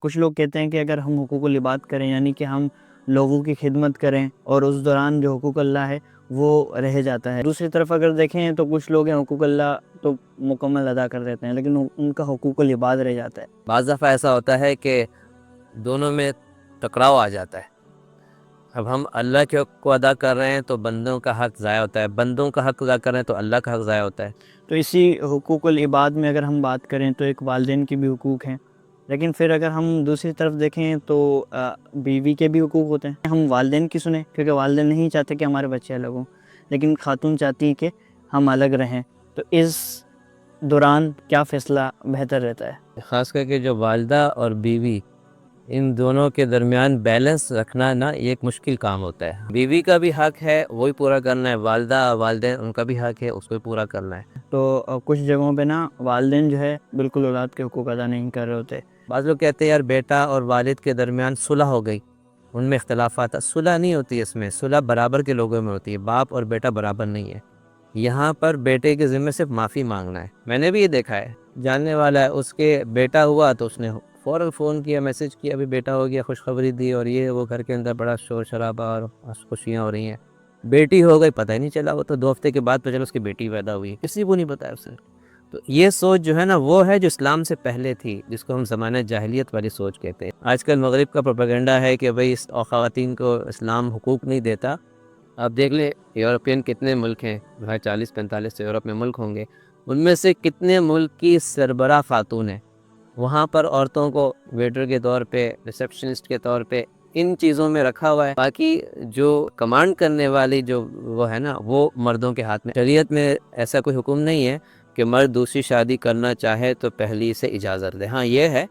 کچھ لوگ کہتے ہیں کہ اگر ہم حقوق العباد کریں یعنی کہ ہم لوگوں کی خدمت کریں اور اس دوران جو حقوق اللہ ہے وہ رہ جاتا ہے. دوسری طرف اگر دیکھیں تو کچھ لوگ ہیں حقوق اللہ تو مکمل ادا کر دیتے ہیں لیکن ان کا حقوق العباد رہ جاتا ہے. بعض دفعہ ایسا ہوتا ہے کہ دونوں میں ٹکراؤ آ جاتا ہے. اب ہم اللہ کے حق کو ادا کر رہے ہیں تو بندوں کا حق ضائع ہوتا ہے، بندوں کا حق ادا کر رہے ہیں تو اللہ کا حق ضائع ہوتا ہے. تو اسی حقوق العباد میں اگر ہم بات کریں تو ایک والدین کی بھی حقوق ہیں، لیکن پھر اگر ہم دوسری طرف دیکھیں تو بیوی کے بھی حقوق ہوتے ہیں. ہم والدین کی سنیں کیونکہ والدین نہیں چاہتے کہ ہمارے بچے الگ ہوں، لیکن خاتون چاہتی ہے کہ ہم الگ رہیں. تو اس دوران کیا فیصلہ بہتر رہتا ہے؟ خاص کر کے جو والدہ اور بیوی ان دونوں کے درمیان بیلنس رکھنا نا یہ ایک مشکل کام ہوتا ہے. بیوی کا بھی حق ہے وہی پورا کرنا ہے، والدہ والدین ان کا بھی حق ہے اس کو بھی پورا کرنا ہے. تو کچھ جگہوں پہ نا والدین جو ہے بالکل اولاد کے حقوق ادا نہیں کر رہے ہوتے. بعض لوگ کہتے ہیں یار بیٹا اور والد کے درمیان صلح ہو گئی، ان میں اختلافات. صلح نہیں ہوتی، اس میں صلح برابر کے لوگوں میں ہوتی ہے، باپ اور بیٹا برابر نہیں ہے. یہاں پر بیٹے کے ذمہ صرف معافی مانگنا ہے. میں نے بھی یہ دیکھا ہے، جاننے والا ہے اس کے بیٹا ہوا تو اس نے فوراً فون کیا، میسج کیا، ابھی بیٹا ہو گیا، خوشخبری دی، اور یہ وہ گھر کے اندر بڑا شور شرابہ اور خوشیاں ہو رہی ہیں. بیٹی ہو گئی پتہ ہی نہیں چلا، وہ تو 2 ہفتے کے بعد پتہ چلا اس کی بیٹی پیدا ہوئی، کسی کو نہیں بتایا اسے. تو یہ سوچ جو ہے نا وہ ہے جو اسلام سے پہلے تھی، جس کو ہم زمانہ جاہلیت والی سوچ کہتے ہیں. آج کل مغرب کا پروپیگنڈا ہے کہ بھئی خواتین کو اسلام حقوق نہیں دیتا. آپ دیکھ لیں یورپین کتنے ملک ہیں، 40-45 یورپ میں ملک ہوں گے، ان میں سے کتنے ملک کی سربراہ خاتون ہیں. وہاں پر عورتوں کو ویٹر کے طور پہ، ریسپشنسٹ کے طور پہ ان چیزوں میں رکھا ہوا ہے. باقی جو کمانڈ کرنے والی جو وہ ہے نا وہ مردوں کے ہاتھ میں. شریعت میں ایسا کوئی حکم نہیں ہے کہ مرد دوسری شادی کرنا چاہے تو پہلی سے اجازت دے. ہاں یہ ہے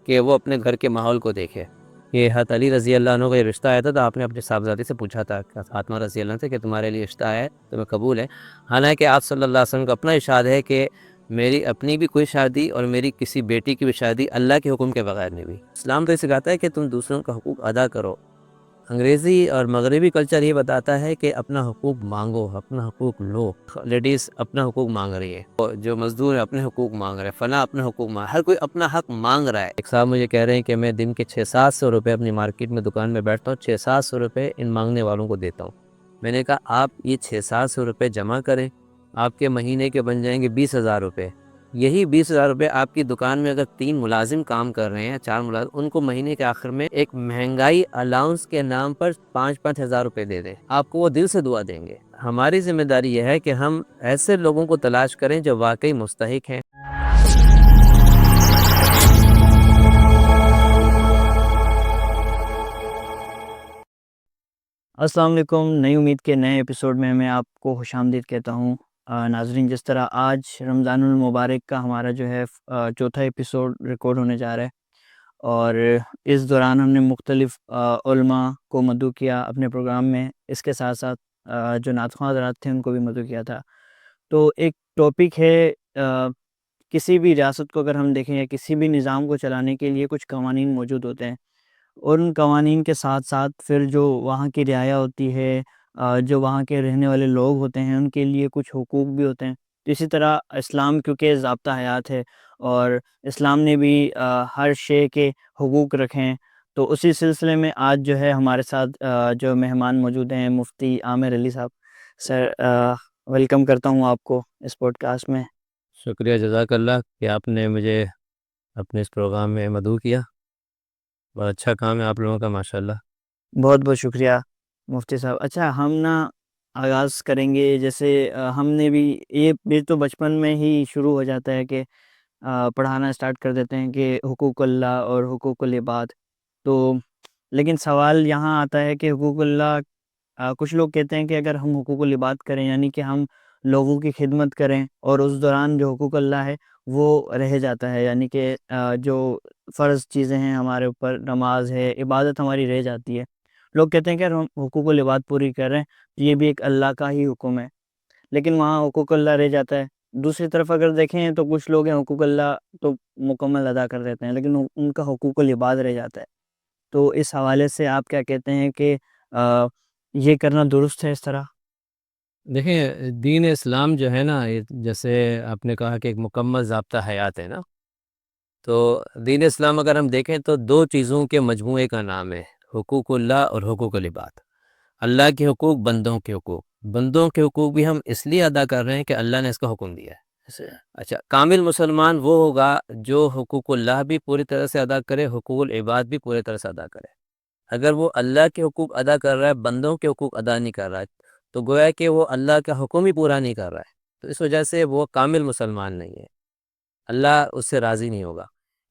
کہ وہ اپنے گھر کے ماحول کو دیکھے. یہ حضرت علی رضی اللہ عنہ کا یہ رشتہ آیا تھا تو آپ نے اپنے صاحبزادی سے پوچھا تھا فاطمہ رضی اللہ عنہ سے کہ تمہارے لیے رشتہ آیا ہے تمہیں قبول ہے. حالانکہ آپ صلی اللہ علیہ وسلم کا اپنا ارشاد ہے کہ میری اپنی بھی کوئی شادی اور میری کسی بیٹی کی بھی شادی اللہ کے حکم کے بغیر نہیں ہوئی. اسلام تو یہ سکھاتا ہے کہ تم دوسروں کا حقوق ادا کرو. انگریزی اور مغربی کلچر یہ بتاتا ہے کہ اپنا حقوق مانگو، اپنا حقوق لو. لیڈیز اپنا حقوق مانگ رہی ہے، جو مزدور ہے اپنے حقوق مانگ رہے ہیں، فلاں اپنے حقوق مانگ، ہر کوئی اپنا حق مانگ رہا ہے. ایک صاحب مجھے کہہ رہے ہیں کہ میں دن کے 600-700 روپے اپنی مارکیٹ میں دکان میں بیٹھتا ہوں، 600-700 روپے ان مانگنے والوں کو دیتا ہوں. میں نے کہا آپ یہ 600-700 روپے جمع کریں، آپ کے مہینے کے بن جائیں گے 20,000 روپے. یہی 20,000 روپے آپ کی دکان میں اگر 3 ملازم کام کر رہے ہیں، 4 ملازم، ان کو مہینے کے آخر میں ایک مہنگائی الاؤنس کے نام پر 5-5 ہزار روپے دے دیں، آپ کو وہ دل سے دعا دیں گے. ہماری ذمہ داری یہ ہے کہ ہم ایسے لوگوں کو تلاش کریں جو واقعی مستحق ہیں. السلام علیکم. نئی امید کے نئے ایپیسوڈ میں آپ کو خوش آمدید کہتا ہوں. ناظرین، جس طرح آج رمضان المبارک کا ہمارا جو ہے چوتھا ایپیسوڈ ریکارڈ ہونے جا رہا ہے، اور اس دوران ہم نے مختلف علماء کو مدعو کیا اپنے پروگرام میں. اس کے ساتھ ساتھ جو نعت خواں حضرات تھے ان کو بھی مدعو کیا تھا. تو ایک ٹاپک ہے، کسی بھی ریاست کو اگر ہم دیکھیں یا کسی بھی نظام کو چلانے کے لیے کچھ قوانین موجود ہوتے ہیں، اور ان قوانین کے ساتھ ساتھ پھر جو وہاں کی رعایا ہوتی ہے، جو وہاں کے رہنے والے لوگ ہوتے ہیں ان کے لیے کچھ حقوق بھی ہوتے ہیں. اسی طرح اسلام کیونکہ ضابطہ حیات ہے اور اسلام نے بھی ہر شے کے حقوق رکھے ہیں، تو اسی سلسلے میں آج جو ہے ہمارے ساتھ جو مہمان موجود ہیں مفتی عامر علی صاحب. سر، ویلکم کرتا ہوں آپ کو اس پوڈ کاسٹ میں. شکریہ، جزاک اللہ کہ آپ نے مجھے اپنے اس پروگرام میں مدعو کیا. بہت اچھا کام ہے آپ لوگوں کا، ماشاءاللہ. بہت بہت شکریہ مفتی صاحب. اچھا، ہم نا آغاز کریں گے جیسے ہم نے بھی یہ تو بچپن میں ہی شروع ہو جاتا ہے کہ پڑھانا اسٹارٹ کر دیتے ہیں کہ حقوق اللہ اور حقوق العباد. تو لیکن سوال یہاں آتا ہے کہ حقوق اللہ، کچھ لوگ کہتے ہیں کہ اگر ہم حقوق العباد کریں یعنی کہ ہم لوگوں کی خدمت کریں اور اس دوران جو حقوق اللہ ہے وہ رہ جاتا ہے، یعنی کہ جو فرض چیزیں ہیں ہمارے اوپر، نماز ہے، عبادت ہماری رہ جاتی ہے. لوگ کہتے ہیں کہ ہم حقوق العباد پوری کر رہے ہیں، یہ بھی ایک اللہ کا ہی حکم ہے، لیکن وہاں حقوق اللہ رہ جاتا ہے. دوسری طرف اگر دیکھیں تو کچھ لوگ ہیں حقوق اللہ تو مکمل ادا کر دیتے ہیں لیکن ان کا حقوق العباد رہ جاتا ہے. تو اس حوالے سے آپ کیا کہتے ہیں کہ یہ کرنا درست ہے اس طرح؟ دیکھیں دین اسلام جو ہے نا، جیسے آپ نے کہا کہ ایک مکمل ضابطہ حیات ہے نا، تو دین اسلام اگر ہم دیکھیں تو دو چیزوں کے مجموعے کا نام ہے، حقوق اللہ اور حقوق العباد۔ اللہ کے حقوق، بندوں کے حقوق۔ بندوں کے حقوق بھی ہم اس لیے ادا کر رہے ہیں کہ اللہ نے اس کا حکم دیا ہے۔ اچھا، کامل مسلمان وہ ہوگا جو حقوق اللہ بھی پوری طرح سے ادا کرے، حقوق العباد بھی پوری طرح سے ادا کرے۔ اگر وہ اللہ کے حقوق ادا کر رہا ہے، بندوں کے حقوق ادا نہیں کر رہا ہے، تو گویا کہ وہ اللہ کا حکم ہی پورا نہیں کر رہا ہے، تو اس وجہ سے وہ کامل مسلمان نہیں ہے، اللہ اس سے راضی نہیں ہوگا۔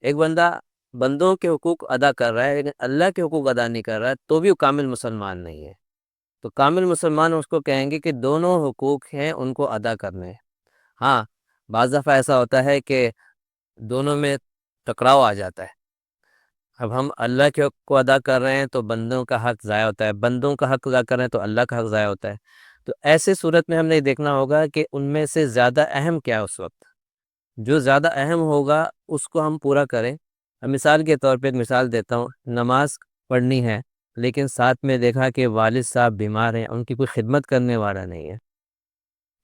ایک بندہ بندوں کے حقوق ادا کر رہا ہے لیکن اللہ کے حقوق ادا نہیں کر رہا ہے، تو بھی وہ کامل مسلمان نہیں ہے۔ تو کامل مسلمان اس کو کہیں گے کہ دونوں حقوق ہیں، ان کو ادا کرنے ہیں۔ ہاں، بعض دفعہ ایسا ہوتا ہے کہ دونوں میں ٹکراؤ آ جاتا ہے۔ اب ہم اللہ کے حق کو ادا کر رہے ہیں تو بندوں کا حق ضائع ہوتا ہے، بندوں کا حق ادا کر رہے ہیں تو اللہ کا حق ضائع ہوتا ہے۔ تو ایسے صورت میں ہم نے دیکھنا ہوگا کہ ان میں سے زیادہ اہم کیا ہے اس وقت، جو زیادہ اہم ہوگا اس کو ہم پورا کریں۔ اب مثال کے طور پہ ایک مثال دیتا ہوں، نماز پڑھنی ہے لیکن ساتھ میں دیکھا کہ والد صاحب بیمار ہیں، ان کی کوئی خدمت کرنے والا نہیں ہے۔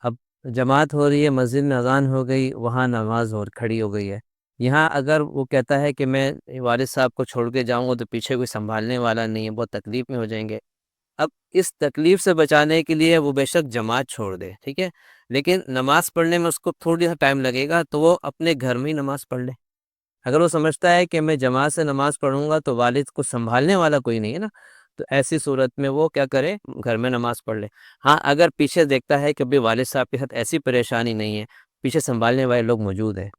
اب جماعت ہو رہی ہے، مسجد میں اذان ہو گئی، وہاں نماز کھڑی ہو گئی ہے، یہاں اگر وہ کہتا ہے کہ میں والد صاحب کو چھوڑ کے جاؤں گا تو پیچھے کوئی سنبھالنے والا نہیں ہے، بہت تکلیف میں ہو جائیں گے۔ اب اس تکلیف سے بچانے کے لیے وہ بے شک جماعت چھوڑ دے، ٹھیک ہے، لیکن نماز پڑھنے میں اس کو تھوڑی سا ٹائم لگے گا تو وہ اپنے گھر میں ہی نماز پڑھ لے۔ اگر وہ سمجھتا ہے کہ میں جماعت سے نماز پڑھوں گا تو والد کو سنبھالنے والا کوئی نہیں ہے نا، تو ایسی صورت میں وہ کیا کرے، گھر میں نماز پڑھ لے۔ ہاں، اگر پیچھے دیکھتا ہے کہ بھی والد صاحب کے ساتھ ایسی پریشانی نہیں ہے، پیچھے سنبھالنے والے لوگ موجود ہیں،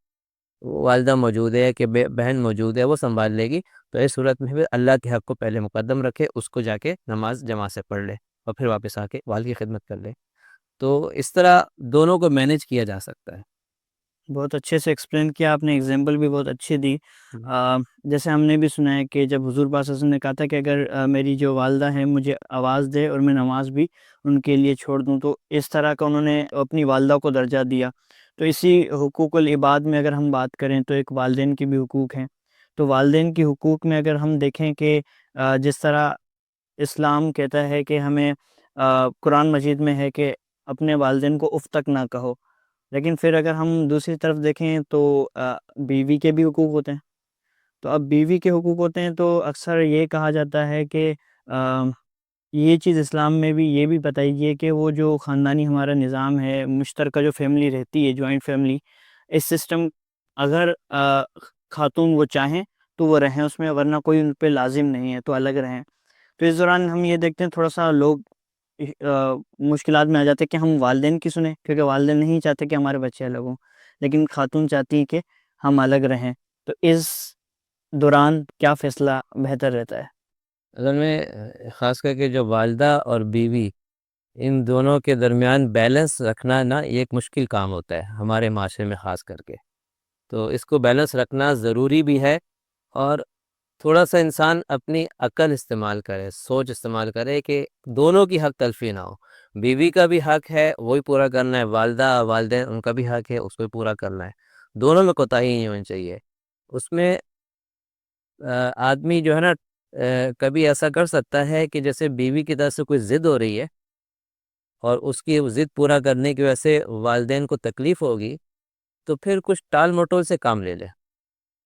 والدہ موجود ہے کہ بہن موجود ہے، وہ سنبھال لے گی، تو اس صورت میں پھر اللہ کے حق کو پہلے مقدم رکھے، اس کو جا کے نماز جماعت سے پڑھ لے اور پھر واپس آ کے والد کی خدمت کر لے۔ تو اس طرح دونوں کو مینیج کیا جا سکتا ہے۔ بہت اچھے سے ایکسپلین کیا آپ نے، ایگزامپل بھی بہت اچھی دی۔ ہم۔ جیسے ہم نے بھی سنا ہے کہ جب حضور پاک صلی اللہ علیہ وسلم نے کہا تھا کہ اگر میری جو والدہ ہیں مجھے آواز دے اور میں نماز بھی ان کے لیے چھوڑ دوں، تو اس طرح کا انہوں نے اپنی والدہ کو درجہ دیا۔ تو اسی حقوق العباد میں اگر ہم بات کریں تو ایک والدین کے بھی حقوق ہیں۔ تو والدین کے حقوق میں اگر ہم دیکھیں کہ جس طرح اسلام کہتا ہے کہ ہمیں قرآن مجید میں ہے کہ اپنے والدین کو اف تک نہ کہو، لیکن پھر اگر ہم دوسری طرف دیکھیں تو بیوی کے بھی حقوق ہوتے ہیں۔ تو اب بیوی کے حقوق ہوتے ہیں تو اکثر یہ کہا جاتا ہے کہ یہ چیز اسلام میں بھی یہ بھی بتائی گئی ہے کہ وہ جو خاندانی ہمارا نظام ہے، مشترکہ جو فیملی رہتی ہے، جوائنٹ فیملی، اس سسٹم اگر خاتون وہ چاہیں تو وہ رہیں اس میں، ورنہ کوئی ان پہ لازم نہیں ہے تو الگ رہیں۔ تو اس دوران ہم یہ دیکھتے ہیں تھوڑا سا لوگ مشکلات میں آ جاتے ہیں کہ ہم والدین کی سنیں، کیونکہ والدین نہیں چاہتے کہ ہمارے بچے الگ ہوں، لیکن خاتون چاہتی ہیں کہ ہم الگ رہیں۔ تو اس دوران کیا فیصلہ بہتر رہتا ہے؟ اصل میں خاص کر کے جو والدہ اور بیوی، ان دونوں کے درمیان بیلنس رکھنا نا، یہ ایک مشکل کام ہوتا ہے ہمارے معاشرے میں خاص کر کے۔ تو اس کو بیلنس رکھنا ضروری بھی ہے، اور تھوڑا سا انسان اپنی عقل استعمال کرے، سوچ استعمال کرے کہ دونوں کی حق تلفی نہ ہو۔ بیوی کا بھی حق ہے، وہی پورا کرنا ہے، والدہ والدین ان کا بھی حق ہے، اس کو بھی پورا کرنا ہے، دونوں میں کوتاہی نہیں ہونی چاہیے۔ اس میں آدمی جو ہے نا کبھی ایسا کر سکتا ہے کہ جیسے بیوی کی طرف سے کوئی ضد ہو رہی ہے اور اس کی ضد پورا کرنے کی وجہ سے والدین کو تکلیف ہوگی، تو پھر کچھ ٹال مٹول سے کام لے لے،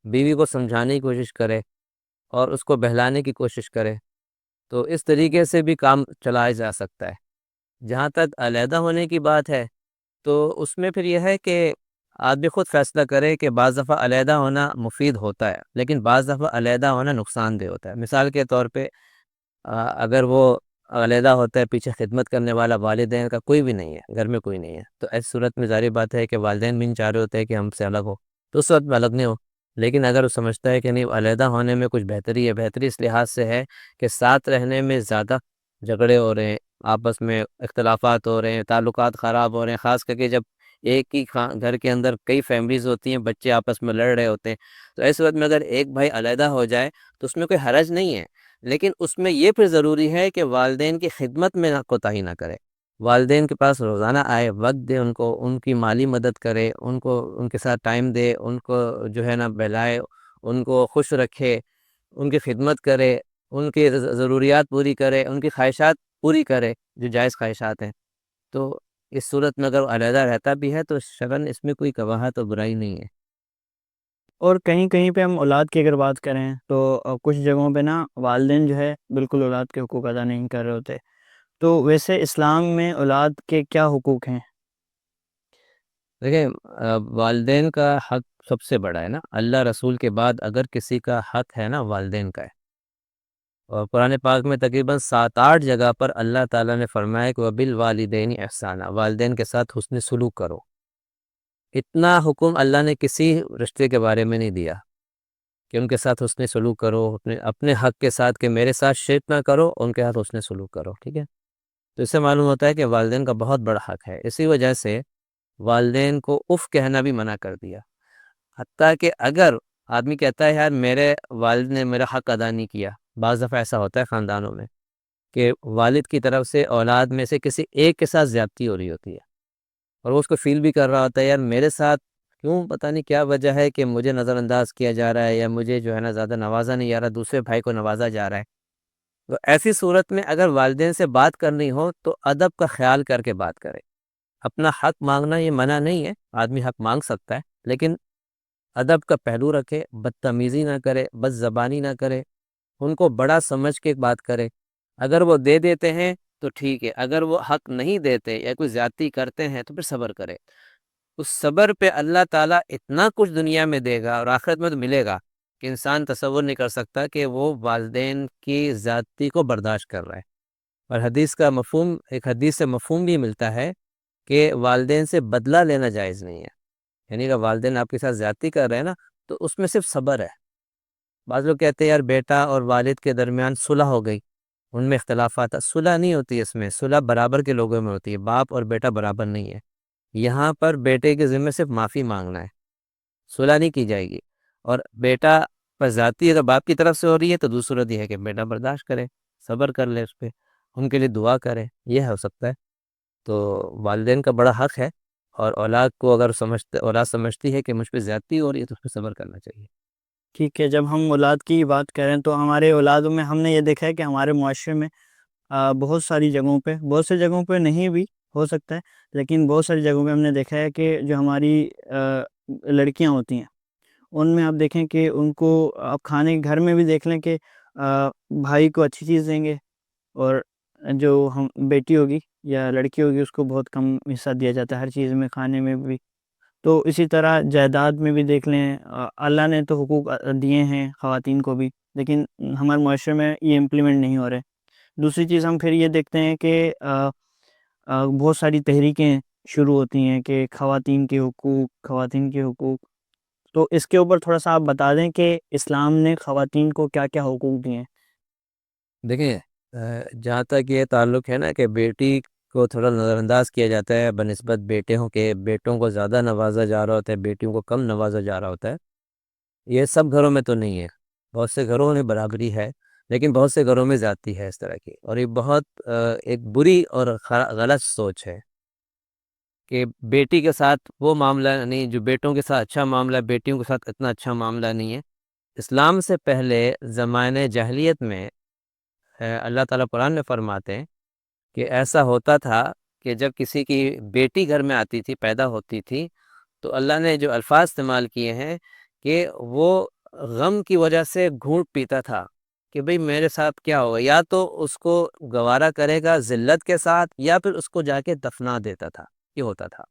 بیوی کو سمجھانے کی کوشش کرے اور اس کو بہلانے کی کوشش کرے، تو اس طریقے سے بھی کام چلایا جا سکتا ہے۔ جہاں تک علیحدہ ہونے کی بات ہے تو اس میں پھر یہ ہے کہ آدمی خود فیصلہ کرے کہ بعض دفعہ علیحدہ ہونا مفید ہوتا ہے لیکن بعض دفعہ علیحدہ ہونا نقصان دہ ہوتا ہے۔ مثال کے طور پہ اگر وہ علیحدہ ہوتا ہے، پیچھے خدمت کرنے والا والدین کا کوئی بھی نہیں ہے، گھر میں کوئی نہیں ہے، تو ایسی صورت میں ظاہر بات ہے کہ والدین بھی نہیں چاہ رہے ہوتے ہیں کہ ہم سے الگ ہو، تو اس وقت میں الگ نہیں ہو۔ لیکن اگر وہ سمجھتا ہے کہ نہیں، علیحدہ ہونے میں کچھ بہتری ہے، بہتری اس لحاظ سے ہے کہ ساتھ رہنے میں زیادہ جھگڑے ہو رہے ہیں، آپس میں اختلافات ہو رہے ہیں، تعلقات خراب ہو رہے ہیں، خاص کر کے جب ایک ہی گھر کے اندر کئی فیملیز ہوتی ہیں، بچے آپس میں لڑ رہے ہوتے ہیں، تو ایس وقت میں اگر ایک بھائی علیحدہ ہو جائے تو اس میں کوئی حرج نہیں ہے، لیکن اس میں یہ پھر ضروری ہے کہ والدین کی خدمت میں کوتاہی نہ کرے، والدین کے پاس روزانہ آئے، وقت دے ان کو، ان کی مالی مدد کرے، ان کو ان کے ساتھ ٹائم دے، ان کو جو ہے نا بہلائے، ان کو خوش رکھے، ان کی خدمت کرے، ان کی ضروریات پوری کرے، ان کی خواہشات پوری کرے جو جائز خواہشات ہیں۔ تو اس صورت میں اگر علیحدہ رہتا بھی ہے تو شرعاً اس میں کوئی کباہت اور برائی نہیں ہے۔ اور کہیں کہیں پہ ہم اولاد کی اگر بات کریں تو کچھ جگہوں پہ نا والدین جو ہے بالکل اولاد کے حقوق ادا نہیں کر رہے ہوتے. تو ویسے اسلام میں اولاد کے کیا حقوق ہیں؟ دیکھیں والدین کا حق سب سے بڑا ہے نا. اللہ رسول کے بعد اگر کسی کا حق ہے نا والدین کا ہے. اور قرآن پاک میں تقریباً 7-8 جگہ پر اللہ تعالیٰ نے فرمایا کہ وَبِالْوَالِدَيْنِ احسانہ، والدین کے ساتھ حسن سلوک کرو. اتنا حکم اللہ نے کسی رشتے کے بارے میں نہیں دیا کہ ان کے ساتھ حسن سلوک کرو، اپنے حق کے ساتھ کہ میرے ساتھ شرک نہ کرو، ان کے ساتھ حسن سلوک کرو. ٹھیک ہے. تو اس سے معلوم ہوتا ہے کہ والدین کا بہت بڑا حق ہے. اسی وجہ سے والدین کو اف کہنا بھی منع کر دیا. حتیٰ کہ اگر آدمی کہتا ہے یار میرے والد نے میرا حق ادا نہیں کیا، بعض دفعہ ایسا ہوتا ہے خاندانوں میں کہ والد کی طرف سے اولاد میں سے کسی ایک کے ساتھ زیادتی ہو رہی ہوتی ہے، اور وہ اس کو فیل بھی کر رہا ہوتا ہے یار میرے ساتھ کیوں، پتہ نہیں کیا وجہ ہے کہ مجھے نظر انداز کیا جا رہا ہے، یا مجھے جو ہے نا زیادہ نوازا نہیں جا رہا، دوسرے بھائی کو نوازا جا رہا ہے. تو ایسی صورت میں اگر والدین سے بات کرنی ہو تو ادب کا خیال کر کے بات کرے. اپنا حق مانگنا یہ منع نہیں ہے، آدمی حق مانگ سکتا ہے، لیکن ادب کا پہلو رکھے، بدتمیزی نہ کرے، بد زبانی نہ کرے، ان کو بڑا سمجھ کے بات کرے. اگر وہ دے دیتے ہیں تو ٹھیک ہے، اگر وہ حق نہیں دیتے یا کوئی زیادتی کرتے ہیں تو پھر صبر کرے. اس صبر پہ اللہ تعالیٰ اتنا کچھ دنیا میں دے گا اور آخرت میں تو ملے گا کہ انسان تصور نہیں کر سکتا کہ وہ والدین کی زیادتی کو برداشت کر رہا ہے. اور حدیث کا مفہوم، ایک حدیث سے مفہوم بھی ملتا ہے کہ والدین سے بدلہ لینا جائز نہیں ہے. یعنی کہ والدین آپ کے ساتھ زیادتی کر رہے ہیں نا تو اس میں صرف صبر ہے. بعض لوگ کہتے ہیں یار بیٹا اور والد کے درمیان صلح ہو گئی، ان میں اختلافات، صلح نہیں ہوتی. اس میں صلح برابر کے لوگوں میں ہوتی ہے، باپ اور بیٹا برابر نہیں ہے. یہاں پر بیٹے کے ذمہ صرف معافی مانگنا ہے، صلح نہیں کی جائے گی. اور بیٹا پر ذاتی اگر باپ کی طرف سے ہو رہی ہے تو دوسری صورت یہ ہے کہ بیٹا برداشت کرے، صبر کر لے، اس پہ ان کے لیے دعا کرے، یہ ہو سکتا ہے. تو والدین کا بڑا حق ہے، اور اولاد کو اگر اولاد سمجھتی ہے کہ مجھ پہ زیادتی ہو رہی ہے تو اس پہ صبر کرنا چاہیے. ٹھیک ہے. جب ہم اولاد کی بات کریں تو ہمارے اولادوں میں ہم نے یہ دیکھا ہے کہ ہمارے معاشرے میں بہت ساری جگہوں پہ، بہت سی جگہوں پہ نہیں بھی ہو سکتا ہے، لیکن بہت ساری جگہوں پہ ہم نے دیکھا ہے کہ جو ہماری لڑکیاں ہوتی ہیں ان میں آپ دیکھیں کہ ان کو آپ کھانے گھر میں بھی دیکھ لیں کہ بھائی کو اچھی چیز دیں گے، اور جو ہم بیٹی ہوگی یا لڑکی ہوگی اس کو بہت کم حصہ دیا جاتا ہے ہر چیز میں، کھانے میں بھی. تو اسی طرح جائیداد میں بھی دیکھ لیں، اللہ نے تو حقوق دیے ہیں خواتین کو بھی، لیکن ہمارے معاشرے میں یہ امپلیمنٹ نہیں ہو رہے. دوسری چیز ہم پھر یہ دیکھتے ہیں کہ بہت ساری تحریکیں شروع ہوتی ہیں کہ خواتین کے حقوق، خواتین کے حقوق. تو اس کے اوپر تھوڑا سا آپ بتا دیں کہ اسلام نے خواتین کو کیا کیا حقوق دیے ہیں. دیکھیں جہاں تک یہ تعلق ہے نا کہ بیٹی کو تھوڑا نظر انداز کیا جاتا ہے بنسبت بیٹوں کے، بیٹوں کو زیادہ نوازا جا رہا ہوتا ہے، بیٹیوں کو کم نوازا جا رہا ہوتا ہے، یہ سب گھروں میں تو نہیں ہے. بہت سے گھروں میں برابری ہے، لیکن بہت سے گھروں میں زیادتی ہے اس طرح کی. اور یہ بہت ایک بری اور غلط سوچ ہے کہ بیٹی کے ساتھ وہ معاملہ نہیں جو بیٹوں کے ساتھ اچھا معاملہ ہے، بیٹیوں کے ساتھ اتنا اچھا معاملہ نہیں ہے. اسلام سے پہلے زمانے جاہلیت میں اللہ تعالیٰ قرآن میں فرماتے ہیں کہ ایسا ہوتا تھا کہ جب کسی کی بیٹی گھر میں آتی تھی، پیدا ہوتی تھی، تو اللہ نے جو الفاظ استعمال کیے ہیں کہ وہ غم کی وجہ سے گھونٹ پیتا تھا کہ بھئی میرے ساتھ کیا ہوگا، یا تو اس کو گوارا کرے گا ذلت کے ساتھ یا پھر اس کو جا کے دفنا دیتا تھا. یہ ہوتا تھا.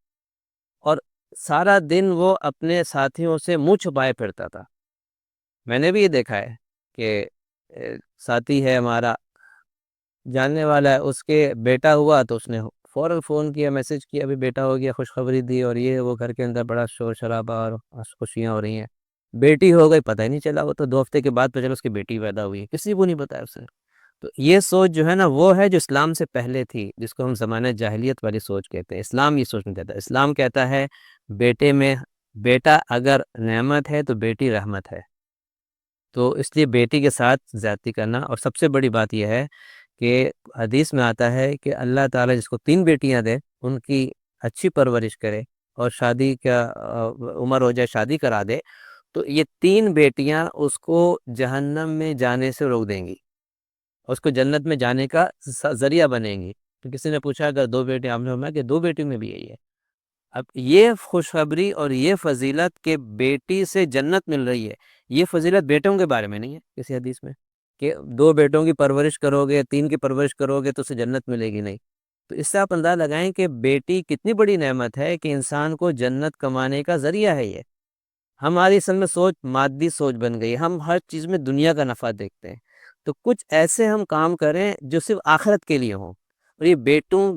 اور سارا دن وہ اپنے ساتھیوں سے منہ چھپائے پھرتا تھا. میں نے بھی یہ دیکھا ہے کہ ساتھی ہے ہمارا جاننے والا ہے، اس کے بیٹا ہوا تو اس نے فوراً فون کیا، میسج کیا، ابھی بیٹا ہو گیا، خوشخبری دی، اور یہ وہ گھر کے اندر بڑا شور شرابہ اور خوشیاں ہو رہی ہیں. بیٹی ہو گئی پتہ ہی نہیں چلا، وہ تو 2 ہفتے کے بعد پتہ چلا اس کی بیٹی پیدا ہوئی ہے، کسی کو نہیں بتایا اس نے. تو یہ سوچ جو ہے نا وہ ہے جو اسلام سے پہلے تھی، جس کو ہم زمانہ جاہلیت والی سوچ کہتے ہیں. اسلام یہ سوچ نہیں دیتا. اسلام کہتا ہے بیٹے میں، بیٹا اگر نعمت ہے تو بیٹی رحمت ہے. تو اس لیے بیٹی کے ساتھ زیادتی کرنا، اور سب سے بڑی بات یہ ہے کہ حدیث میں آتا ہے کہ اللہ تعالیٰ جس کو 3 بیٹیاں دے ان کی اچھی پرورش کرے اور شادی کا عمر ہو جائے شادی کرا دے، تو یہ 3 بیٹیاں اس کو جہنم میں جانے سے روک دیں گی، اس کو جنت میں جانے کا ذریعہ بنیں گی. تو کسی نے پوچھا اگر 2 بیٹے، آپ نے فرمایا کہ 2 بیٹیوں میں بھی یہی ہے. اب یہ خوشخبری اور یہ فضیلت کہ بیٹی سے جنت مل رہی ہے، یہ فضیلت بیٹوں کے بارے میں نہیں ہے کسی حدیث میں کہ 2 بیٹوں کی پرورش کرو گے، 3 کی پرورش کرو گے تو اسے جنت ملے گی، نہیں۔ تو اس سے آپ اندازہ لگائیں کہ بیٹی کتنی بڑی نعمت ہے کہ انسان کو جنت کمانے کا ذریعہ ہے یہ۔ ہماری اصل میں سوچ مادی سوچ بن گئی، ہم ہر چیز میں دنیا کا نفع دیکھتے ہیں۔ تو کچھ ایسے ہم کام کریں جو صرف آخرت کے لیے ہوں، اور یہ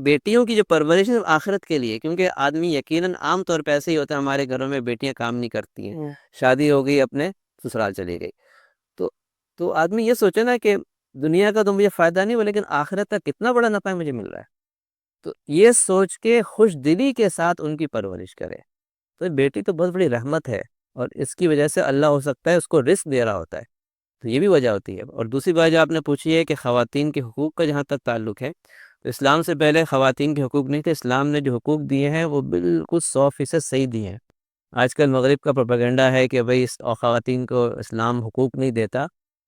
بیٹیوں کی جو پرورش ہے صرف آخرت کے لیے، کیونکہ آدمی یقیناً عام طور پہ ایسے ہی ہوتا ہے، ہمارے گھروں میں بیٹیاں کام نہیں کرتی ہیں، شادی ہو گئی اپنے سسرال چلی گئی، تو تو آدمی یہ سوچے نا کہ دنیا کا تو مجھے فائدہ نہیں ہوا، لیکن آخرت کا کتنا بڑا نفع مجھے مل رہا ہے، تو یہ سوچ کے خوش دلی کے ساتھ ان کی پرورش کرے۔ تو بیٹی تو بہت بڑی رحمت ہے، اور اس کی وجہ سے اللہ ہو سکتا ہے اس کو رزق دے رہا ہوتا ہے، تو یہ بھی وجہ ہوتی ہے۔ اور دوسری بات جو آپ نے پوچھی ہے کہ خواتین کے حقوق کا جہاں تک تعلق ہے، تو اسلام سے پہلے خواتین کے حقوق نہیں تھے، اسلام نے جو حقوق دیے ہیں وہ بالکل 100% صحیح دیے ہیں۔ آج کل مغرب کا پروپیگنڈا ہے کہ بھئی خواتین کو اسلام حقوق نہیں دیتا،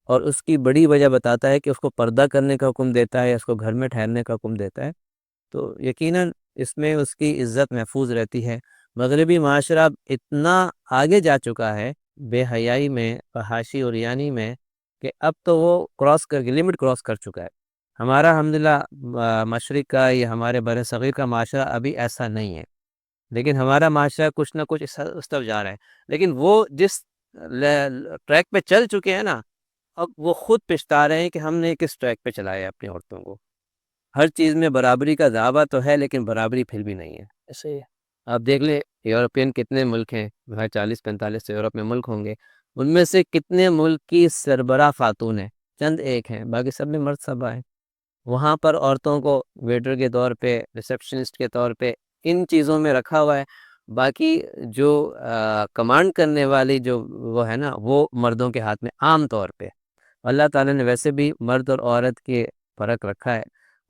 اور اس کی بڑی وجہ بتاتا ہے کہ اس کو پردہ کرنے کا حکم دیتا ہے، اس کو گھر میں ٹھہرنے کا حکم دیتا ہے، تو یقیناً اس میں اس کی عزت محفوظ رہتی ہے۔ مغربی معاشرہ اب اتنا آگے جا چکا ہے بے حیائی میں، فحاشی اور یعنی میں، کہ اب تو وہ لمٹ کراس کر چکا ہے۔ ہمارا الحمدللہ مشرق کا یا ہمارے بر صغیر کا معاشرہ ابھی ایسا نہیں ہے، لیکن ہمارا معاشرہ کچھ نہ کچھ اس طرف جا رہا ہے، لیکن وہ جس ٹریک پہ چل چکے ہیں نا، اب وہ خود پچھتا رہے ہیں کہ ہم نے کس ٹریک پہ چلایا ہے اپنی عورتوں کو۔ ہر چیز میں برابری کا دعویٰ تو ہے، لیکن برابری پھر بھی نہیں ہے۔ ایسے ہی آپ دیکھ لیں یورپین کتنے ملک ہیں، 40-45 سے یورپ میں ملک ہوں گے، ان میں سے کتنے ملک کی سربراہ خاتون ہیں؟ چند ایک ہیں، باقی سب میں مرد سبا ہیں۔ وہاں پر عورتوں کو ویٹر کے طور پہ، ریسیپشنسٹ کے طور پہ ان چیزوں میں رکھا ہوا ہے، باقی جو کمانڈ کرنے والی جو وہ ہے نا، وہ مردوں کے ہاتھ میں عام طور پہ۔ اللہ تعالیٰ نے ویسے بھی مرد اور عورت کے فرق رکھا ہے،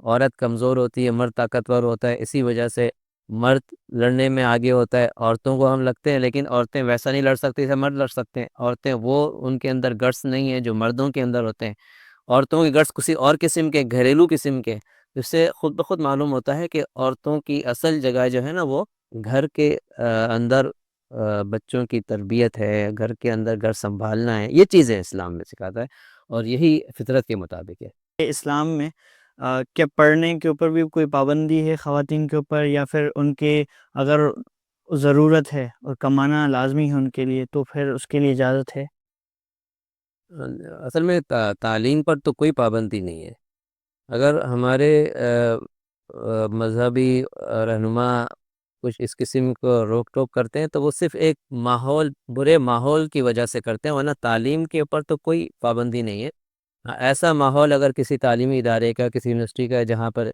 عورت کمزور ہوتی ہے، مرد طاقتور ہوتا ہے، اسی وجہ سے مرد لڑنے میں آگے ہوتا ہے، عورتوں کو ہم لگتے ہیں، لیکن عورتیں ویسا نہیں لڑ سکتی جیسے مرد لڑ سکتے ہیں، عورتیں وہ ان کے اندر گٹس نہیں ہیں جو مردوں کے اندر ہوتے ہیں، عورتوں کے گٹس کسی اور قسم کے، گھریلو قسم کے، اس سے خود بخود معلوم ہوتا ہے کہ عورتوں کی اصل جگہ جو ہے نا وہ گھر کے اندر بچوں کی تربیت ہے، گھر کے اندر گھر سنبھالنا ہے، یہ چیزیں اسلام میں سکھاتا ہے، اور یہی فطرت کے مطابق ہے۔ اسلام میں کیا پڑھنے کے اوپر بھی کوئی پابندی ہے خواتین کے اوپر، یا پھر ان کے اگر ضرورت ہے اور کمانا لازمی ہے ان کے لیے تو پھر اس کے لیے اجازت ہے؟ اصل میں تعلیم پر تو کوئی پابندی نہیں ہے۔ اگر ہمارے مذہبی رہنما کچھ اس قسم کو روک ٹوک کرتے ہیں تو وہ صرف ایک برے ماحول کی وجہ سے کرتے ہیں، ورنہ تعلیم کے اوپر تو کوئی پابندی نہیں ہے۔ ایسا ماحول اگر کسی تعلیمی ادارے کا، کسی یونیورسٹی کا، جہاں پر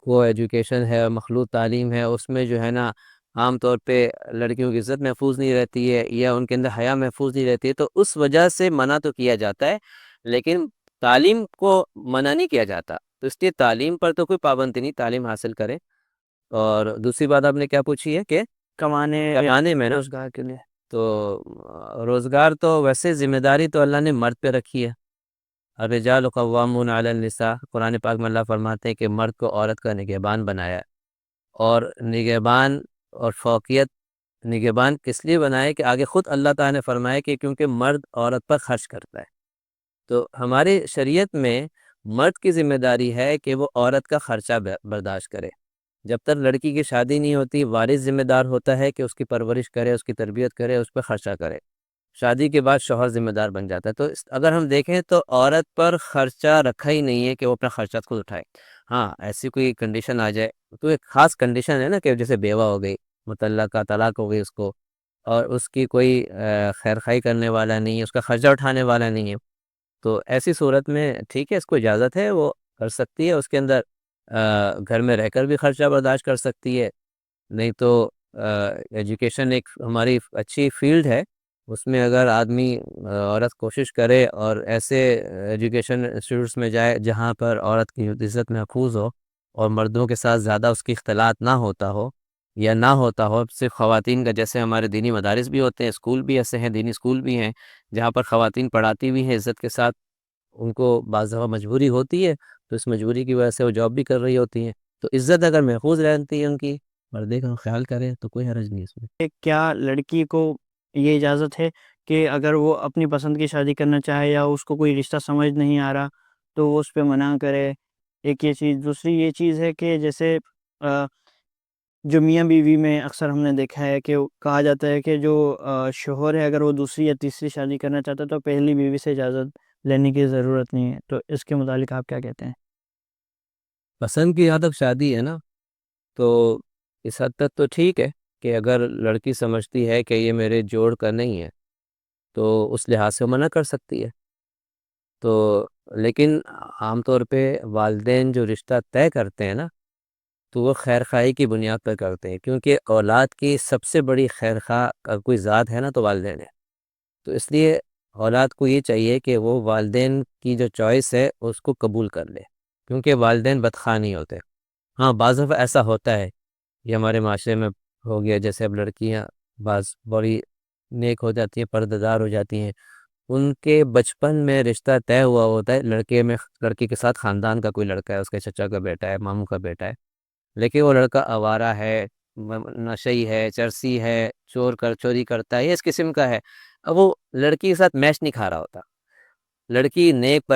کو ایجوکیشن ہے، مخلوط تعلیم ہے، اس میں جو ہے نا عام طور پہ لڑکیوں کی عزت محفوظ نہیں رہتی ہے، یا ان کے اندر حیا محفوظ نہیں رہتی ہے، تو اس وجہ سے منع تو کیا جاتا ہے، لیکن تعلیم کو منع نہیں کیا جاتا، تو اس لیے تعلیم پر تو کوئی پابندی نہیں، تعلیم حاصل کریں۔ اور دوسری بات آپ نے کیا پوچھی ہے کہ کمانے میں نا، روزگار کے لیے؟ تو روزگار تو ویسے ذمہ داری تو اللہ نے مرد پہ رکھی ہے، الرجال قوامون علی النساء، قرآن پاک میں اللہ فرماتے ہیں کہ مرد کو عورت کا نگہبان بنایا ہے، اور نگہبان اور فوقیت نگہبان کس لیے بنائے کہ آگے خود اللہ تعالیٰ نے فرمایا کہ کیونکہ مرد عورت پر خرچ کرتا ہے، تو ہماری شریعت میں مرد کی ذمہ داری ہے کہ وہ عورت کا خرچہ برداشت کرے۔ جب تک لڑکی کی شادی نہیں ہوتی، والد ذمہ دار ہوتا ہے کہ اس کی پرورش کرے، اس کی تربیت کرے، اس پہ خرچہ کرے۔ شادی کے بعد شوہر ذمہ دار بن جاتا ہے، تو اگر ہم دیکھیں تو عورت پر خرچہ رکھا ہی نہیں ہے کہ وہ اپنا خرچہ خود اٹھائے۔ ہاں ایسی کوئی کنڈیشن آ جائے تو ایک خاص کنڈیشن ہے نا، کہ جیسے بیوہ ہو گئی، مطلقہ طلاق ہو گئی اس کو، اور اس کی کوئی خیر خائی کرنے والا نہیں ہے، اس کا خرچہ اٹھانے والا نہیں ہے، تو ایسی صورت میں ٹھیک ہے، اس کو اجازت ہے، وہ کر سکتی ہے، اس کے اندر گھر میں رہ کر بھی خرچہ برداشت کر سکتی ہے۔ نہیں تو ایجوکیشن ایک ہماری اچھی فیلڈ ہے، اس میں اگر آدمی عورت کوشش کرے اور ایسے ایجوکیشن انسٹیٹیوٹس میں جائے جہاں پر عورت کی عزت محفوظ ہو، اور مردوں کے ساتھ زیادہ اس کی اختلاط نہ ہوتا ہو، یا نہ ہوتا ہو صرف خواتین کا، جیسے ہمارے دینی مدارس بھی ہوتے ہیں، اسکول بھی ایسے ہیں، دینی اسکول بھی ہیں جہاں پر خواتین پڑھاتی بھی ہیں عزت کے ساتھ، ان کو بعض دفعہ مجبوری ہوتی ہے، تو اس مجبوری کی وجہ سے وہ جاب بھی کر رہی ہوتی ہیں، تو عزت اگر محفوظ رہتی ہے ان کی، پردے کا خیال کرے تو کوئی حرج نہیں اس میں۔ کہ کیا لڑکی کو یہ اجازت ہے کہ اگر وہ اپنی پسند کی شادی کرنا چاہے یا اس کو کوئی رشتہ سمجھ نہیں آ رہا تو وہ اس پہ منع کرے؟ ایک یہ چیز، دوسری یہ چیز ہے کہ جیسے جو میاں بیوی میں اکثر ہم نے دیکھا ہے کہ کہا جاتا ہے کہ جو شوہر ہے اگر وہ دوسری یا تیسری شادی کرنا چاہتا ہے تو پہلی بیوی سے اجازت لینے کی ضرورت نہیں ہے، تو اس کے متعلق آپ کیا کہتے ہیں؟ پسند کی یہاں تک شادی ہے نا، تو اس حد تک تو ٹھیک ہے کہ اگر لڑکی سمجھتی ہے کہ یہ میرے جوڑ کا نہیں ہے تو اس لحاظ سے منع کر سکتی ہے۔ تو لیکن عام طور پہ والدین جو رشتہ طے کرتے ہیں نا، تو وہ خیر خواہی کی بنیاد پر کرتے ہیں، کیونکہ اولاد کی سب سے بڑی خیر خواہ کا کوئی ذات ہے نا تو والدین ہے۔ تو اس لیے اولاد کو یہ چاہیے کہ وہ والدین کی جو چوائس ہے اس کو قبول کر لے، کیونکہ والدین بدخواہ نہیں ہوتے۔ ہاں بعض دفعہ ایسا ہوتا ہے، یہ ہمارے معاشرے میں ہو گیا، جیسے اب لڑکیاں بعض بڑی نیک ہو جاتی ہیں، پردہ دار ہو جاتی ہیں، ان کے بچپن میں رشتہ طے ہوا ہوتا ہے، لڑکی کے ساتھ خاندان کا کوئی لڑکا ہے، اس کے چچا کا بیٹا ہے، ماموں کا بیٹا ہے، لیکن وہ لڑکا آوارہ ہے، نشئی ہے، چرسی ہے، چوری کرتا ہے، یہ اس قسم کا ہے۔ اب وہ لڑکی کے ساتھ میچ نہیں کھا رہا ہوتا۔ لڑکی نیک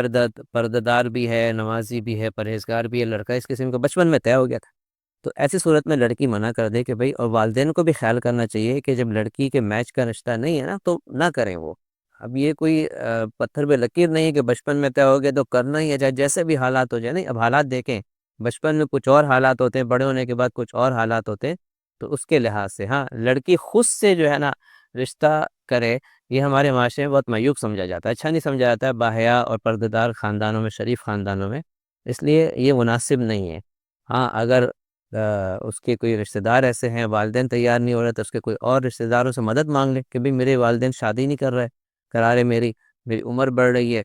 پردہ دار بھی ہے، نمازی بھی ہے، پرہیزگار بھی ہے، لڑکا اس قسم کا بچپن میں طے ہو گیا تھا۔ تو ایسی صورت میں لڑکی منع کر دے کہ بھائی، اور والدین کو بھی خیال کرنا چاہیے کہ جب لڑکی کے میچ کا رشتہ نہیں ہے نا تو نہ کریں وہ۔ اب یہ کوئی پتھر پہ لکیر نہیں ہے کہ بچپن میں طے ہو گیا تو کرنا ہی ہے، چاہے جیسے بھی حالات ہو جائے۔ نہیں، اب حالات دیکھیں، بچپن میں کچھ اور حالات ہوتے ہیں، بڑے ہونے کے بعد کچھ اور حالات ہوتے ہیں، تو اس کے لحاظ سے ہاں لڑکی خود سے جو ہے نا رشتہ کرے، یہ ہمارے معاشرے میں بہت معیوب سمجھا جاتا ہے، اچھا نہیں سمجھا جاتا ہے باحیا اور پردہ دار خاندانوں میں، شریف خاندانوں میں، اس لیے یہ مناسب نہیں ہے۔ ہاں اگر اس کے کوئی رشتہ دار ایسے ہیں، والدین تیار نہیں ہو رہے، تو اس کے کوئی اور رشتہ داروں سے مدد مانگ لے کہ بھئی میرے والدین شادی نہیں کرا رہے، میری عمر بڑھ رہی ہے،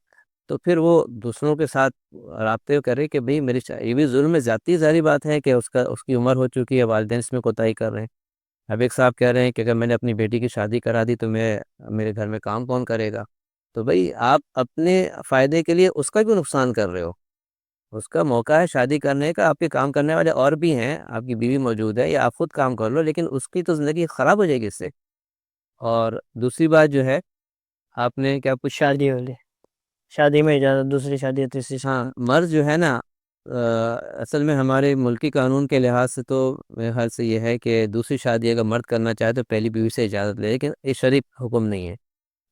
تو پھر وہ دوسروں کے ساتھ رابطے کرے کہ بھئی یہ بھی ظلم زیادتی ظاہری بات ہے کہ اس کی عمر ہو چکی ہے، والدین اس میں کوتاہی کر رہے ہیں۔ اب ایک صاحب کہہ رہے ہیں کہ اگر میں نے اپنی بیٹی کی شادی کرا دی تو میرے گھر میں کام کون کرے گا؟ تو بھئی آپ اپنے فائدے کے لیے اس کا کیوں نقصان کر رہے ہو؟ اس کا موقع ہے شادی کرنے کا، آپ کے کام کرنے والے اور بھی ہیں، آپ کی بیوی موجود ہے، یا آپ خود کام کر لو، لیکن اس کی تو زندگی خراب ہو جائے گی اس سے۔ اور دوسری بات جو ہے، آپ نے کیا پوچھ، شادی والی، شادی میں اجازت، دوسری شادی یا تیسری شادی؟ ہاں مرد جو ہے نا، اصل میں ہمارے ملکی قانون کے لحاظ سے تو میرے خیال سے یہ ہے کہ دوسری شادی اگر مرد کرنا چاہے تو پہلی بیوی سے اجازت لے، لیکن یہ شریف حکم نہیں ہے۔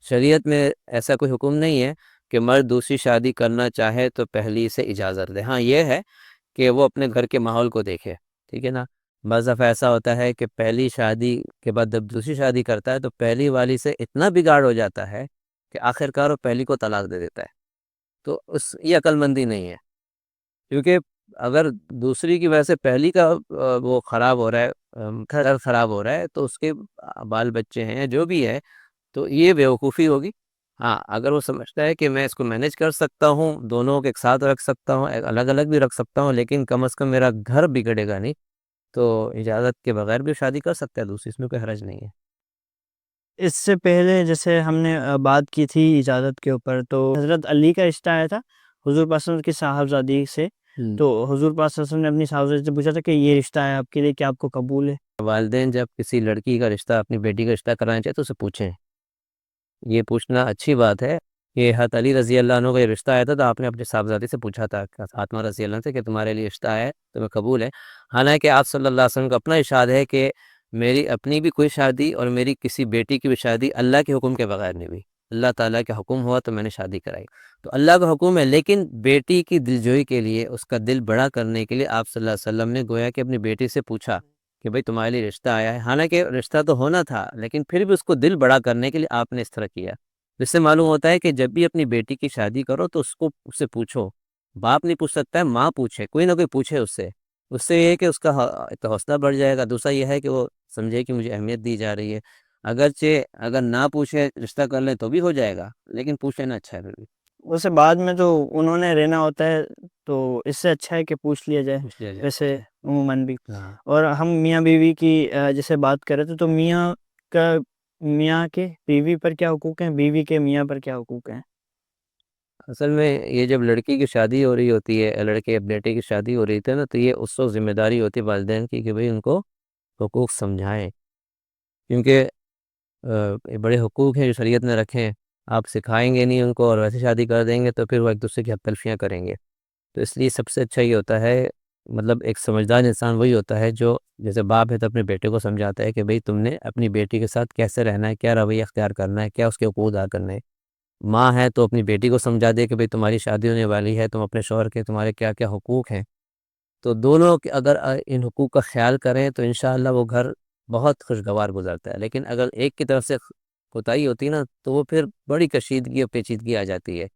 شریعت میں ایسا کوئی حکم نہیں ہے کہ مرد دوسری شادی کرنا چاہے تو پہلی سے اجازت لے۔ ہاں یہ ہے کہ وہ اپنے گھر کے ماحول کو دیکھے، ٹھیک ہے نا۔ بعض دفعہ ایسا ہوتا ہے کہ پہلی شادی کے بعد جب دوسری شادی کرتا ہے تو پہلی والی سے اتنا بگاڑ ہو جاتا ہے کہ آخر کار وہ پہلی کو طلاق دے دیتا ہے۔ تو یہ عقل مندی نہیں ہے، کیونکہ اگر دوسری کی وجہ سے پہلی کا وہ خراب ہو رہا ہے، گھر خراب ہو رہا ہے، تو اس کے بال بچے ہیں جو بھی ہے، تو یہ بیوقوفی ہوگی۔ ہاں اگر وہ سمجھتا ہے کہ میں اس کو مینیج کر سکتا ہوں، دونوں کو ایک ساتھ رکھ سکتا ہوں، الگ الگ بھی رکھ سکتا ہوں، لیکن کم از کم میرا گھر بگڑے گا نہیں، تو اجازت کے بغیر بھی شادی کر سکتا ہے دوسری، اس میں کوئی حرج نہیں ہے۔ اس سے پہلے جیسے ہم نے بات کی تھی اجازت کے اوپر، تو حضرت علی کا رشتہ آیا تھا حضور پاک صلی اللہ علیہ وسلم کی صاحبزادی سے، تو حضور پاک صلی اللہ علیہ وسلم نے اپنی صاحبزادی سے پوچھا تھا کہ یہ رشتہ ہے آپ کے لیے، کیا آپ کو قبول ہے؟ والدین جب کسی لڑکی کا رشتہ، اپنی بیٹی کا رشتہ کرانا چاہے تو اسے پوچھیں، یہ پوچھنا اچھی بات ہے۔ کہ حضرت علی رضی اللہ عنہ کا یہ رشتہ آیا تھا تو آپ نے اپنے صاحبزادی سے پوچھا تھا، فاطمہ رضی اللہ عنہ سے، کہ تمہارے لیے رشتہ ہے تمہیں قبول ہے؟ حالانکہ آپ صلی اللہ علیہ وسلم کا اپنا ارشاد ہے کہ میری اپنی بھی کوئی شادی اور میری کسی بیٹی کی بھی شادی اللہ کے حکم کے بغیر نہیں ہوئی، اللہ تعالیٰ کا حکم ہوا تو میں نے شادی کرائی۔ تو اللہ کا حکم ہے، لیکن بیٹی کی دلجوئی کے لیے، اس کا دل بڑا کرنے کے لیے آپ صلی اللہ علیہ وسلم نے گویا کہ اپنی بیٹی سے پوچھا کہ بھئی تمہارے لیے رشتہ آیا ہے، حالانکہ رشتہ تو ہونا تھا، لیکن پھر بھی اس کو دل بڑا کرنے کے لیے آپ نے اس طرح کیا۔ جس سے معلوم ہوتا ہے کہ جب بھی اپنی بیٹی کی شادی کرو تو اس سے پوچھو، باپ نہیں پوچھ سکتا ہے، ماں پوچھے، کوئی نہ کوئی پوچھے اس سے یہ ہے کہ اس کا ایک تو حوصلہ بڑھ جائے گا، دوسرا یہ ہے کہ وہ سمجھے کہ مجھے اہمیت دی جا رہی ہے۔ اگرچہ اگر نہ پوچھے رشتہ کر لیں تو بھی ہو جائے گا، لیکن پوچھ لینا اچھا ہے، پھر بھی اسے بعد میں تو انہوں نے رہنا ہوتا ہے، تو اس سے اچھا ہے کہ پوچھ لیا جائے پوچھ لیا جائے، ویسے اچھا۔ عموماً بھی۔ ہاں اور ہم میاں بیوی کی جیسے بات کر رہے تھے، تو میاں کے بیوی پر کیا حقوق ہیں، بیوی کے میاں پر کیا حقوق ہیں؟ اصل میں یہ جب لڑکی کی شادی ہو رہی ہوتی ہے، لڑکے بیٹے کی شادی ہو رہی تھی نا، تو یہ اس وقت ذمہ داری ہوتی ہے والدین کی کہ بھئی ان کو حقوق سمجھائیں، کیونکہ بڑے حقوق ہیں جو شریعت نے رکھے ہیں، آپ سکھائیں گے نہیں ان کو اور ویسے شادی کر دیں گے تو پھر وہ ایک دوسرے کی حق تلفیاں کریں گے. تو اس لیے سب سے اچھا یہ ہوتا ہے، مطلب ایک سمجھدار انسان وہی ہوتا ہے جو جیسے باپ ہے تو اپنے بیٹے کو سمجھاتا ہے کہ بھئی تم نے اپنی بیٹی کے ساتھ کیسے رہنا ہے، کیا رویہ اختیار کرنا ہے، کیا اس کے حقوق ادا کرنے ہیں. ماں ہے تو اپنی بیٹی کو سمجھا دے کہ بھئی تمہاری شادی ہونے والی ہے، تم اپنے شوہر کے تمہارے کیا کیا حقوق ہیں. تو دونوں اگر ان حقوق کا خیال کریں تو انشاءاللہ وہ گھر بہت خوشگوار گزرتا ہے. لیکن اگر ایک کی طرف سے کوتاہی ہوتی ہے نا تو وہ پھر بڑی کشیدگی اور پیچیدگی آ جاتی ہے.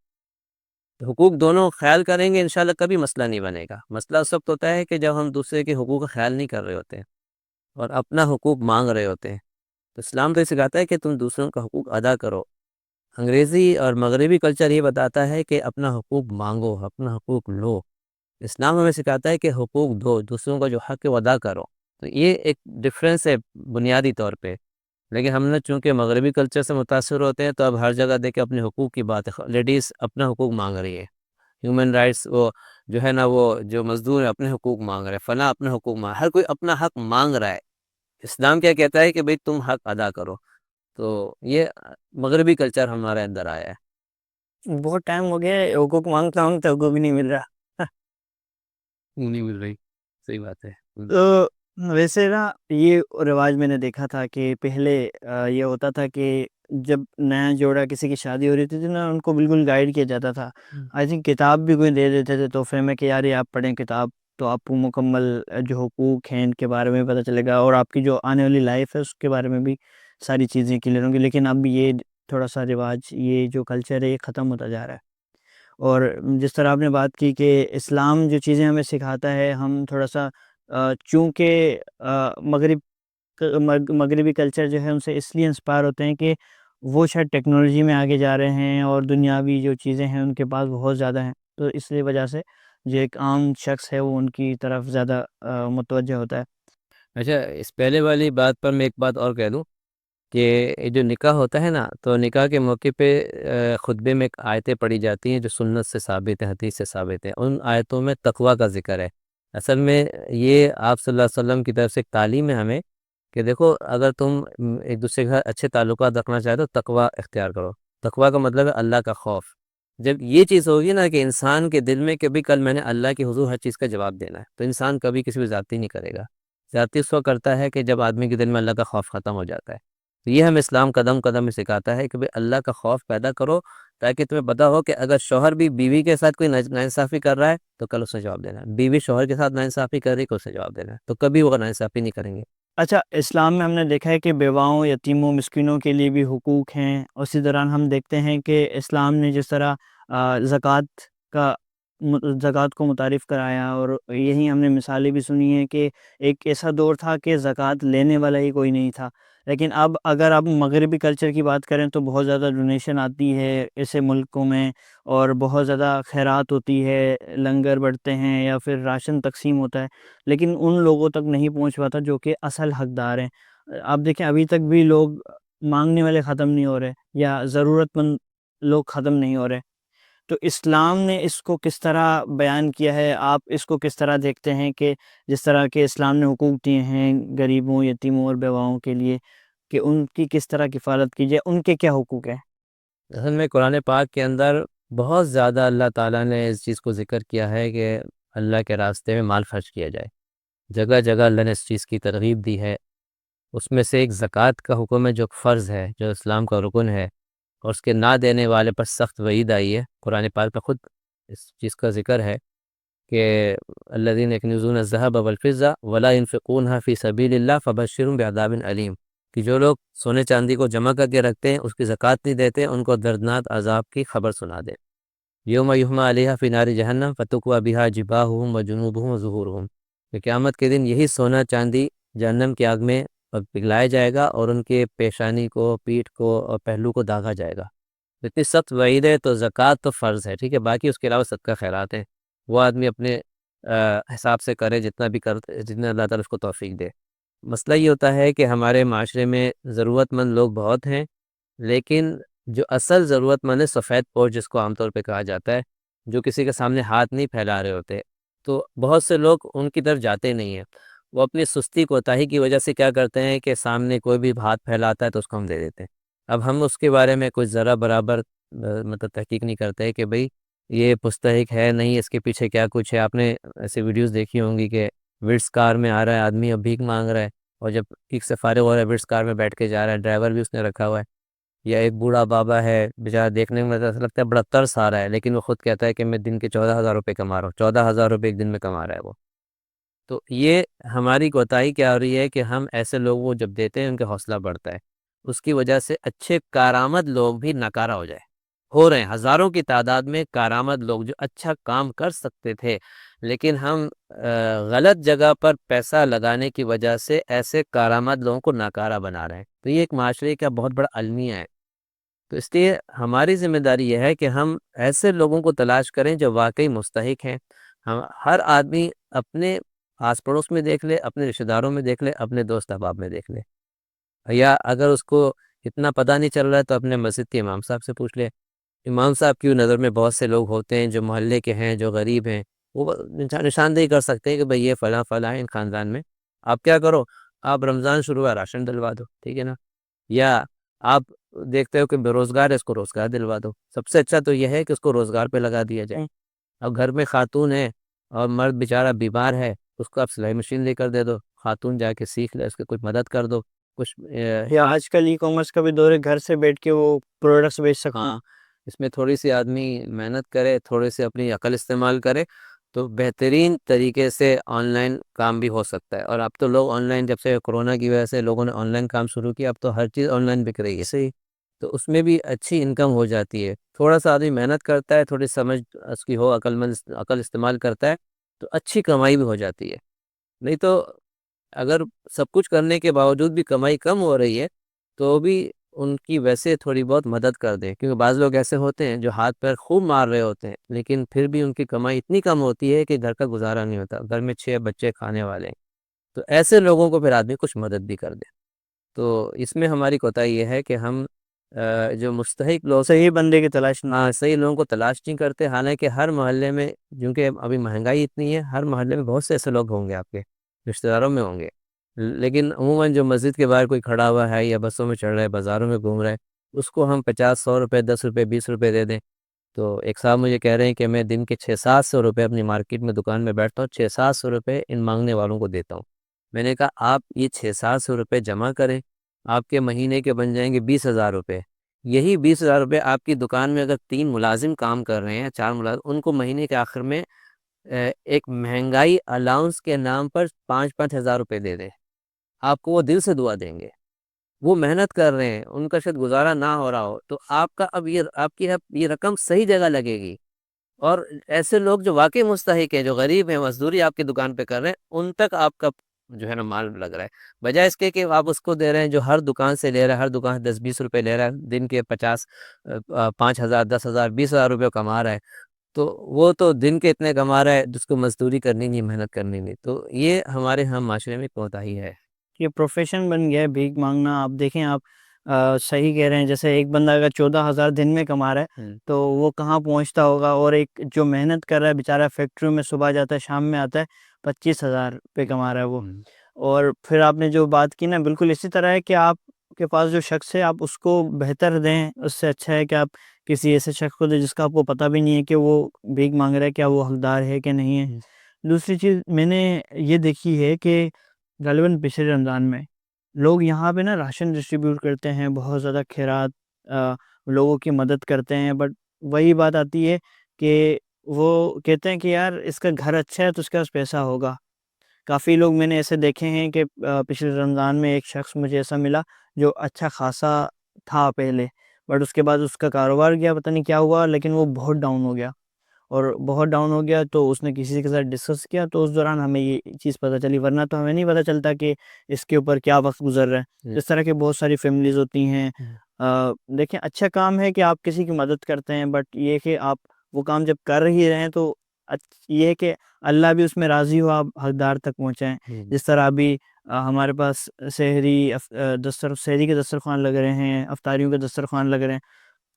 حقوق دونوں خیال کریں گے انشاءاللہ کبھی مسئلہ نہیں بنے گا. مسئلہ اس وقت ہوتا ہے کہ جب ہم دوسرے کے حقوق کا خیال نہیں کر رہے ہوتے ہیں اور اپنا حقوق مانگ رہے ہوتے ہیں. تو اسلام تو یہ سکھاتا ہے کہ تم دوسروں کا حقوق ادا کرو. انگریزی اور مغربی کلچر یہ بتاتا ہے کہ اپنا حقوق مانگو، اپنا حقوق لو. اسلام ہمیں سکھاتا ہے کہ حقوق دو، دوسروں کا جو حق ہے وہ ادا کرو. تو یہ ایک ڈفرینس ہے بنیادی طور پہ. لیکن ہم نے چونکہ مغربی کلچر سے متاثر ہوتے ہیں تو اب ہر جگہ دیکھیں اپنے حقوق کی بات ہے. لیڈیز اپنا حقوق مانگ رہی ہے، ہیومن رائٹس وہ جو ہے نا وہ جو مزدور ہے اپنے حقوق مانگ رہے ہیں، فلاں اپنے حقوق مانگ، ہر کوئی اپنا حق مانگ رہا ہے. اسلام کیا کہتا ہے کہ بھئی تم حق ادا کرو. تو یہ مغربی کلچر ہمارے اندر آیا ہے. بہت ٹائم ہو گیا ہے حقوق مانگتا ہوں تو حقوق بھی نہیں مل رہا. نہیں مل رہی، صحیح بات ہے. تو ویسے نا یہ رواج میں نے دیکھا تھا کہ پہلے یہ ہوتا تھا کہ جب نیا جوڑا کسی کی شادی ہو رہی تھی نا ان کو بالکل گائیڈ کیا جاتا تھا. آئی تھنک کتاب بھی کوئی دے دیتے تھے تحفے میں کہ یار یہ آپ پڑھیں کتاب تو آپ کو مکمل جو حقوق ہیں ان کے بارے میں پتہ چلے گا اور آپ کی جو آنے والی لائف ہے اس کے بارے میں بھی ساری چیزیں کلیئر ہوں گی. لیکن اب یہ تھوڑا سا رواج، یہ جو کلچر ہے یہ ختم ہوتا جا رہا ہے. اور جس طرح آپ نے بات کی کہ اسلام جو چیزیں ہمیں سکھاتا ہے، ہم تھوڑا سا چونکہ مغربی کلچر جو ہے ان سے اس لیے انسپائر ہوتے ہیں کہ وہ شاید ٹیکنالوجی میں آگے جا رہے ہیں اور دنیاوی جو چیزیں ہیں ان کے پاس بہت زیادہ ہیں. تو اس لیے وجہ سے جو ایک عام شخص ہے وہ ان کی طرف زیادہ متوجہ ہوتا ہے. اچھا، اس پہلے والی بات پر میں ایک بات اور کہہ دوں کہ یہ جو نکاح ہوتا ہے نا تو نکاح کے موقع پہ خطبے میں ایک آیتیں پڑھی جاتی ہیں جو سنت سے ثابت ہیں، حدیث سے ثابت ہیں. ان آیتوں میں تقویٰ کا ذکر ہے. اصل میں یہ آپ صلی اللہ علیہ وسلم کی طرف سے ایک تعلیم ہے ہمیں کہ دیکھو اگر تم ایک دوسرے کے ساتھ اچھے تعلقات رکھنا چاہتے تو تقویٰ اختیار کرو. تقویٰ کا مطلب ہے اللہ کا خوف. جب یہ چیز ہوگی نا کہ انسان کے دل میں کہ بھی کل میں نے اللہ کے حضور ہر چیز کا جواب دینا ہے، تو انسان کبھی کسی بھی زیادتی نہیں کرے گا. زیادتی اس وقت کرتا ہے کہ جب آدمی کے دل میں اللہ کا خوف ختم ہو جاتا ہے. تو یہ ہم اسلام قدم قدم میں سکھاتا ہے کہ بھئی اللہ کا خوف پیدا کرو تاکہ تمہیں پتہ ہو کہ اگر شوہر بھی بیوی کے ساتھ کوئی ناانصافی کر رہا ہے تو کل اسے جواب دینا ہے، بیوی شوہر کے ساتھ ناانصافی کر رہی ہے تو اسے جواب دینا ہے. تو کبھی وہ ناانصافی نہیں کریں گے. اچھا، اسلام میں ہم نے دیکھا ہے کہ بیواؤں، یتیموں، مسکینوں کے لیے بھی حقوق ہیں. اسی دوران ہم دیکھتے ہیں کہ اسلام نے جس طرح زکوٰۃ کا زکوٰۃ کو متعارف کرایا، اور یہی ہم نے مثالیں بھی سنی ہیں کہ ایک ایسا دور تھا کہ زکوٰۃ لینے والا ہی کوئی نہیں تھا. لیکن اب اگر آپ مغربی کلچر کی بات کریں تو بہت زیادہ ڈونیشن آتی ہے ایسے ملکوں میں، اور بہت زیادہ خیرات ہوتی ہے، لنگر بڑھتے ہیں یا پھر راشن تقسیم ہوتا ہے. لیکن ان لوگوں تک نہیں پہنچ پاتا جو کہ اصل حقدار ہیں. آپ دیکھیں ابھی تک بھی لوگ مانگنے والے ختم نہیں ہو رہے یا ضرورت مند لوگ ختم نہیں ہو رہے. تو اسلام نے اس کو کس طرح بیان کیا ہے؟ آپ اس کو کس طرح دیکھتے ہیں کہ جس طرح کہ اسلام نے حقوق دیے ہیں غریبوں، یتیموں اور بیواؤں کے لیے، کہ ان کی کس طرح کفالت کی جائے، ان کے کیا حقوق ہیں؟ اصل میں قرآن پاک کے اندر بہت زیادہ اللہ تعالیٰ نے اس چیز کو ذکر کیا ہے کہ اللہ کے راستے میں مال خرچ کیا جائے. جگہ جگہ اللہ نے اس چیز کی ترغیب دی ہے. اس میں سے ایک زکوٰۃ کا حکم ہے جو فرض ہے، جو اسلام کا رکن ہے، اور اس کے نہ دینے والے پر سخت وعید آئی ہے. قرآن پاک میں خود اس چیز کا ذکر ہے کہ الذین یکنزون الذھب والفضة ولا ينفقونها فی سبیل اللہ فبشرهم بعذاب علیم، کہ جو لوگ سونے چاندی کو جمع کر کے رکھتے ہیں، اس کی زکوٰۃ نہیں دیتے، ان کو دردناک عذاب کی خبر سنا دے. یوم یحمى علیہا فی نار جہنم فتکوی بہا جباہہم وجنوبہم وظہورہم، کہ قیامت کے دن یہی سونا چاندی جہنم کی آگ میں پگھلایا جائے گا اور ان کے پیشانی کو، پیٹھ کو اور پہلو کو داغا جائے گا. اتنی سخت وعید ہے. تو زکوٰۃ تو فرض ہے، ٹھیک ہے، باقی اس کے علاوہ صدقہ خیرات ہیں، وہ آدمی اپنے حساب سے کرے، جتنا بھی جتنا اللہ تعالیٰ اس کو توفیق دے. مسئلہ یہ ہوتا ہے کہ ہمارے معاشرے میں ضرورت مند لوگ بہت ہیں، لیکن جو اصل ضرورت مند ہے، سفید پوش جس کو عام طور پہ کہا جاتا ہے، جو کسی کے سامنے ہاتھ نہیں پھیلا رہے ہوتے، تو بہت سے لوگ ان کی طرف جاتے نہیں ہیں. وہ اپنی سستی کوتاہی کی وجہ سے کیا کرتے ہیں کہ سامنے کوئی بھی ہاتھ پھیلاتا ہے تو اس کو ہم دے دیتے ہیں. اب ہم اس کے بارے میں کچھ ذرا برابر مطلب تحقیق نہیں کرتے کہ بھئی یہ مستحق ہے نہیں، اس کے پیچھے کیا کچھ ہے. آپ نے ایسے ویڈیوز دیکھی ہوں گی کہ وٹس کار میں آ رہا ہے آدمی، اب بھیک مانگ رہا ہے، اور جب ٹھیک سے فارغ ہو رہا ہے وٹس کار میں بیٹھ کے جا رہا ہے، ڈرائیور بھی اس نے رکھا ہوا ہے. یا ایک بوڑھا بابا ہے بیچارہ، دیکھنے میں ایسا لگتا ہے بڑا ترس آ رہا ہے، لیکن وہ خود کہتا ہے کہ میں دن کے 14,000 روپے کما رہا ہوں. 14,000 روپے ایک دن میں کما رہا ہے وہ. تو یہ ہماری کوتاہی کیا ہو رہی ہے کہ ہم ایسے لوگوں کو جب دیتے ہیں ان کا حوصلہ بڑھتا ہے، اس کی وجہ سے اچھے کارآمد لوگ بھی ناکارہ ہو رہے ہیں. ہزاروں کی تعداد میں کارآمد لوگ جو اچھا کام کر سکتے تھے، لیکن ہم غلط جگہ پر پیسہ لگانے کی وجہ سے ایسے کارآمد لوگوں کو ناکارہ بنا رہے ہیں. تو یہ ایک معاشرے کا بہت بڑا المیہ ہے. تو اس لیے ہماری ذمہ داری یہ ہے کہ ہم ایسے لوگوں کو تلاش کریں جو واقعی مستحق ہیں. ہم ہر آدمی اپنے آس پڑوس میں دیکھ لے، اپنے رشتہ داروں میں دیکھ لے، اپنے دوست احباب میں دیکھ لے، یا اگر اس کو اتنا پتہ نہیں چل رہا ہے تو اپنے مسجد کے امام صاحب سے پوچھ لے. امام صاحب کی نظر میں بہت سے لوگ ہوتے ہیں جو محلے کے ہیں، جو غریب ہیں، وہ نشاندہی کر سکتے ہیں کہ بھئی یہ فلاں فلاں ہیں ان خاندان میں. آپ کیا کرو، آپ رمضان شروع ہوا راشن دلوا دو، ٹھیک ہے نا. یا آپ دیکھتے ہو کہ بے روزگار ہے، اس کو روزگار دلوا دو. سب سے اچھا تو یہ ہے کہ اس کو روزگار پہ لگا دیا جائے. اب گھر میں خاتون ہے اور مرد بیچارہ بیمار ہے، اس کو آپ سلائی مشین لے کر دے دو، خاتون جا کے سیکھ لے، اس کی کچھ مدد کر دو. کچھ یا آج کل ای کامرس کا بھی دور ہے، گھر سے بیٹھ کے وہ پروڈکٹس بیچ سکتے ہیں. ہاں، اس میں تھوڑی سی آدمی محنت کرے، تھوڑے سے اپنی عقل استعمال کرے تو بہترین طریقے سے آن لائن کام بھی ہو سکتا ہے. اور اب تو لوگ آن لائن، جب سے کرونا کی وجہ سے لوگوں نے آن لائن کام شروع کیا، اب تو ہر چیز آن لائن بک رہی ہے. صحیح. تو اس میں بھی اچھی انکم ہو جاتی ہے. تھوڑا سا آدمی محنت کرتا ہے، تھوڑی سمجھ اس کی ہو، عقل استعمال کرتا ہے تو اچھی کمائی بھی ہو جاتی ہے. نہیں تو اگر سب کچھ کرنے کے باوجود بھی کمائی کم ہو رہی ہے تو بھی ان کی ویسے تھوڑی بہت مدد کر دیں، کیونکہ بعض لوگ ایسے ہوتے ہیں جو ہاتھ پیر خوب مار رہے ہوتے ہیں لیکن پھر بھی ان کی کمائی اتنی کم ہوتی ہے کہ گھر کا گزارا نہیں ہوتا، گھر میں 6 بچے کھانے والے ہیں. تو ایسے لوگوں کو پھر آدمی کچھ مدد بھی کر دے. تو اس میں ہماری کوتاہی یہ ہے کہ ہم جو مستحق لوگ، صحیح بندے کی تلاش نہیں. ہاں، صحیح لوگوں کو تلاش نہیں کرتے. حالانکہ ہر محلے میں، کیونکہ ابھی مہنگائی اتنی ہے، ہر محلے میں بہت سے ایسے لوگ ہوں گے، آپ کے رشتہ داروں میں ہوں گے. لیکن عموماً جو مسجد کے باہر کوئی کھڑا ہوا ہے یا بسوں میں چڑھ رہا ہے، بازاروں میں گھوم رہا ہے، اس کو ہم 50 100 روپے، 10 روپے، 20 روپے دے دیں. تو ایک صاحب مجھے کہہ رہے ہیں کہ میں دن کے 600 700 روپے اپنی مارکیٹ میں دکان میں بیٹھتا ہوں، 600 700 روپے ان مانگنے والوں کو دیتا ہوں. میں نے کہا آپ یہ 600 700 روپے جمع کریں، آپ کے مہینے کے بن جائیں گے 20,000 روپے. یہی 20,000 روپے آپ کی دکان میں اگر 3 ملازم کام کر رہے ہیں، 4 ملازم، ان کو مہینے کے آخر میں ایک مہنگائی الاؤنس کے نام پر 5 5 ہزار روپے دے دیں، آپ کو وہ دل سے دعا دیں گے. وہ محنت کر رہے ہیں، ان کا شاید گزارا نہ ہو رہا ہو، تو آپ کا اب یہ رقم صحیح جگہ لگے گی. اور ایسے لوگ جو واقعی مستحق ہیں، جو غریب ہیں، مزدوری آپ کی دکان پہ کر رہے ہیں، ان تک آپ کا جو ہے نا مال لگ رہا ہے، بجائے اس کے کہ آپ اس کو دے رہے ہیں جو ہر دکان سے لے رہا ہے، ہر دکان سے 10 20 روپے لے رہا ہے، دن کے 5,000 10,000 20,000 روپے کما رہا ہے. تو وہ تو دن کے اتنے کما رہا ہے جس کو مزدوری کرنی نہیں، محنت کرنی نہیں. تو یہ ہمارے ہم معاشرے میں کوتاہی ہے. یہ پروفیشن بن گیا ہے بھیک مانگنا. آپ دیکھیں، آپ صحیح کہہ رہے ہیں. جیسے ایک بندہ اگر 14,000 دن میں کما رہا ہے تو وہ کہاں پہنچتا ہوگا، اور ایک جو محنت کر رہا ہے بیچارہ، فیکٹری میں صبح جاتا ہے شام میں آتا ہے، 25,000 روپے کما رہا ہے وہ. اور پھر آپ نے جو بات کی نا، بالکل اسی طرح ہے کہ آپ کے پاس جو شخص ہے آپ اس کو بہتر دیں. اس سے اچھا ہے کہ آپ کسی ایسے شخص کو دیں جس کا آپ کو پتہ بھی نہیں ہے کہ وہ بھیک مانگ رہا ہے، کیا وہ حقدار ہے کہ نہیں ہے. دوسری چیز میں نے یہ دیکھی ہے کہ غالباً پچھلے رمضان میں لوگ یہاں پہ نا راشن ڈسٹریبیوٹ کرتے ہیں، بہت زیادہ خیرات لوگوں کی مدد کرتے ہیں. بٹ وہی بات آتی ہے کہ وہ کہتے ہیں کہ یار اس کا گھر اچھا ہے تو اس کے پاس پیسہ ہوگا. کافی لوگ میں نے ایسے دیکھے ہیں کہ پچھلے رمضان میں ایک شخص مجھے ایسا ملا جو اچھا خاصا تھا پہلے، بٹ اس کے بعد اس کا کاروبار گیا، پتہ نہیں کیا ہوا، لیکن وہ بہت ڈاؤن ہو گیا. اور بہت ڈاؤن ہو گیا تو اس نے کسی کے ساتھ ڈسکس کیا، تو اس دوران ہمیں یہ چیز پتہ چلی، ورنہ تو ہمیں نہیں پتہ چلتا کہ اس کے اوپر کیا وقت گزر رہا ہے. اس طرح کے بہت ساری فیملیز ہوتی ہیں. دیکھیں، اچھا کام ہے کہ آپ کسی کی مدد کرتے ہیں، بٹ یہ کہ آپ وہ کام جب کر ہی رہے ہیں تو یہ ہے کہ اللہ بھی اس میں راضی ہو، آپ حقدار تک پہنچائیں. جس طرح ابھی ہمارے پاس سحری کے دسترخوان لگ رہے ہیں، افطاریوں کے دسترخوان لگ رہے ہیں.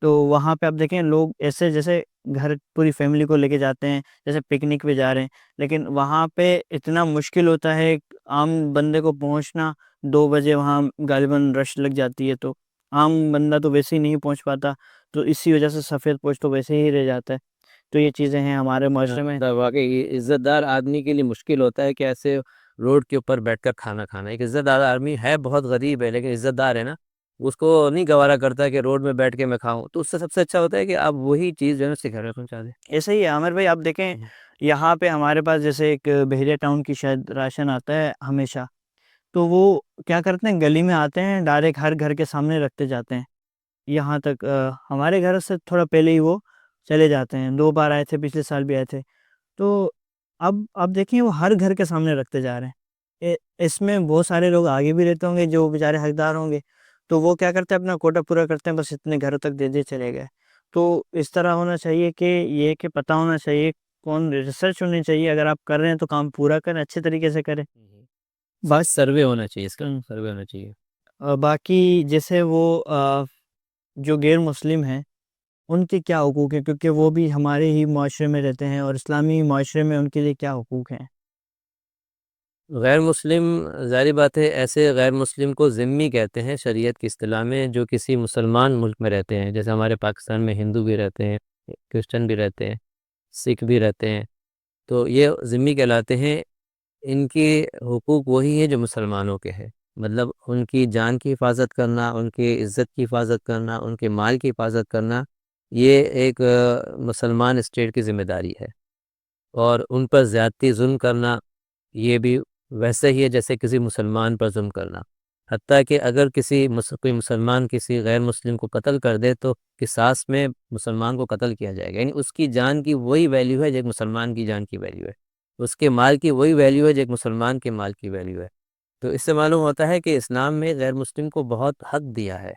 تو وہاں پہ آپ دیکھیں لوگ ایسے جیسے گھر پوری فیملی کو لے کے جاتے ہیں جیسے پکنک پہ جا رہے ہیں، لیکن وہاں پہ اتنا مشکل ہوتا ہے عام بندے کو پہنچنا، 2 بجے وہاں غالباً رش لگ جاتی ہے، تو عام بندہ تو ویسے ہی نہیں پہنچ پاتا، تو اسی وجہ سے سفید پوش تو ویسے ہی رہ جاتا ہے. تو یہ چیزیں ہیں ہمارے معاشرے میں. واقعی عزت دار آدمی کے لیے مشکل ہوتا ہے کہ ایسے روڈ کے اوپر بیٹھ کر کھانا کھانا. ایک عزت دار آدمی ہے، بہت غریب ہے لیکن عزت دار ہے نا، اس کو نہیں گوارا کرتا کہ روڈ میں بیٹھ کے میں کھاؤں. تو اس سے سب سے اچھا ہوتا ہے کہ آپ وہی چیز جو ہے اس کے گھر میں پہنچا دیں. ایسے ہی ہے عامر بھائی، آپ دیکھیں یہاں پہ ہمارے پاس جیسے ایک بحیرہ ٹاؤن کی شاید راشن آتا ہے ہمیشہ، تو وہ کیا کرتے ہیں گلی میں آتے ہیں ڈائریکٹ ہر گھر کے سامنے رکھتے جاتے ہیں. یہاں تک ہمارے گھر سے تھوڑا پہلے ہی وہ چلے جاتے ہیں. 2 بار آئے تھے، پچھلے سال بھی آئے تھے. تو اب آپ دیکھیں وہ ہر گھر کے سامنے رکھتے جا رہے ہیں. اس میں بہت سارے لوگ آگے بھی رہتے ہوں گے جو بیچارے حقدار ہوں گے، تو وہ کیا کرتے ہیں اپنا کوٹا پورا کرتے ہیں، بس اتنے گھروں تک دے دے چلے گئے. تو اس طرح ہونا چاہیے کہ یہ کہ پتہ ہونا چاہیے، کون ریسرچ ہونی چاہیے، اگر آپ کر رہے ہیں تو کام پورا کریں، اچھے طریقے سے کریں. بس سروے ہونا چاہیے، اس کا سروے ہونا چاہیے. باقی جیسے وہ جو غیر مسلم ہیں ان کے کیا حقوق ہیں، کیونکہ وہ بھی ہمارے ہی معاشرے میں رہتے ہیں، اور اسلامی معاشرے میں ان کے لیے کیا حقوق ہیں؟ غیر مسلم، ظاہری بات ہے ایسے غیر مسلم کو ذمی کہتے ہیں شریعت کی اصطلاح میں، جو کسی مسلمان ملک میں رہتے ہیں. جیسے ہمارے پاکستان میں ہندو بھی رہتے ہیں، کرسچن بھی رہتے ہیں، سکھ بھی رہتے ہیں، تو یہ ذمی کہلاتے ہیں. ان کے حقوق وہی ہیں جو مسلمانوں کے ہیں، مطلب ان کی جان کی حفاظت کرنا، ان کی عزت کی حفاظت کرنا، ان کے مال کی حفاظت کرنا، یہ ایک مسلمان اسٹیٹ کی ذمہ داری ہے. اور ان پر زیادتی ظلم کرنا یہ بھی ویسے ہی ہے جیسے کسی مسلمان پر ظلم کرنا. حتیٰ کہ اگر کوئی مسلمان کسی غیر مسلم کو قتل کر دے تو قصاص میں مسلمان کو قتل کیا جائے گا. یعنی اس کی جان کی وہی ویلیو ہے جو ایک مسلمان کی جان کی ویلیو ہے، اس کے مال کی وہی ویلیو ہے جو ایک مسلمان کے مال کی ویلیو ہے. تو اس سے معلوم ہوتا ہے کہ اسلام میں غیر مسلم کو بہت حق دیا ہے.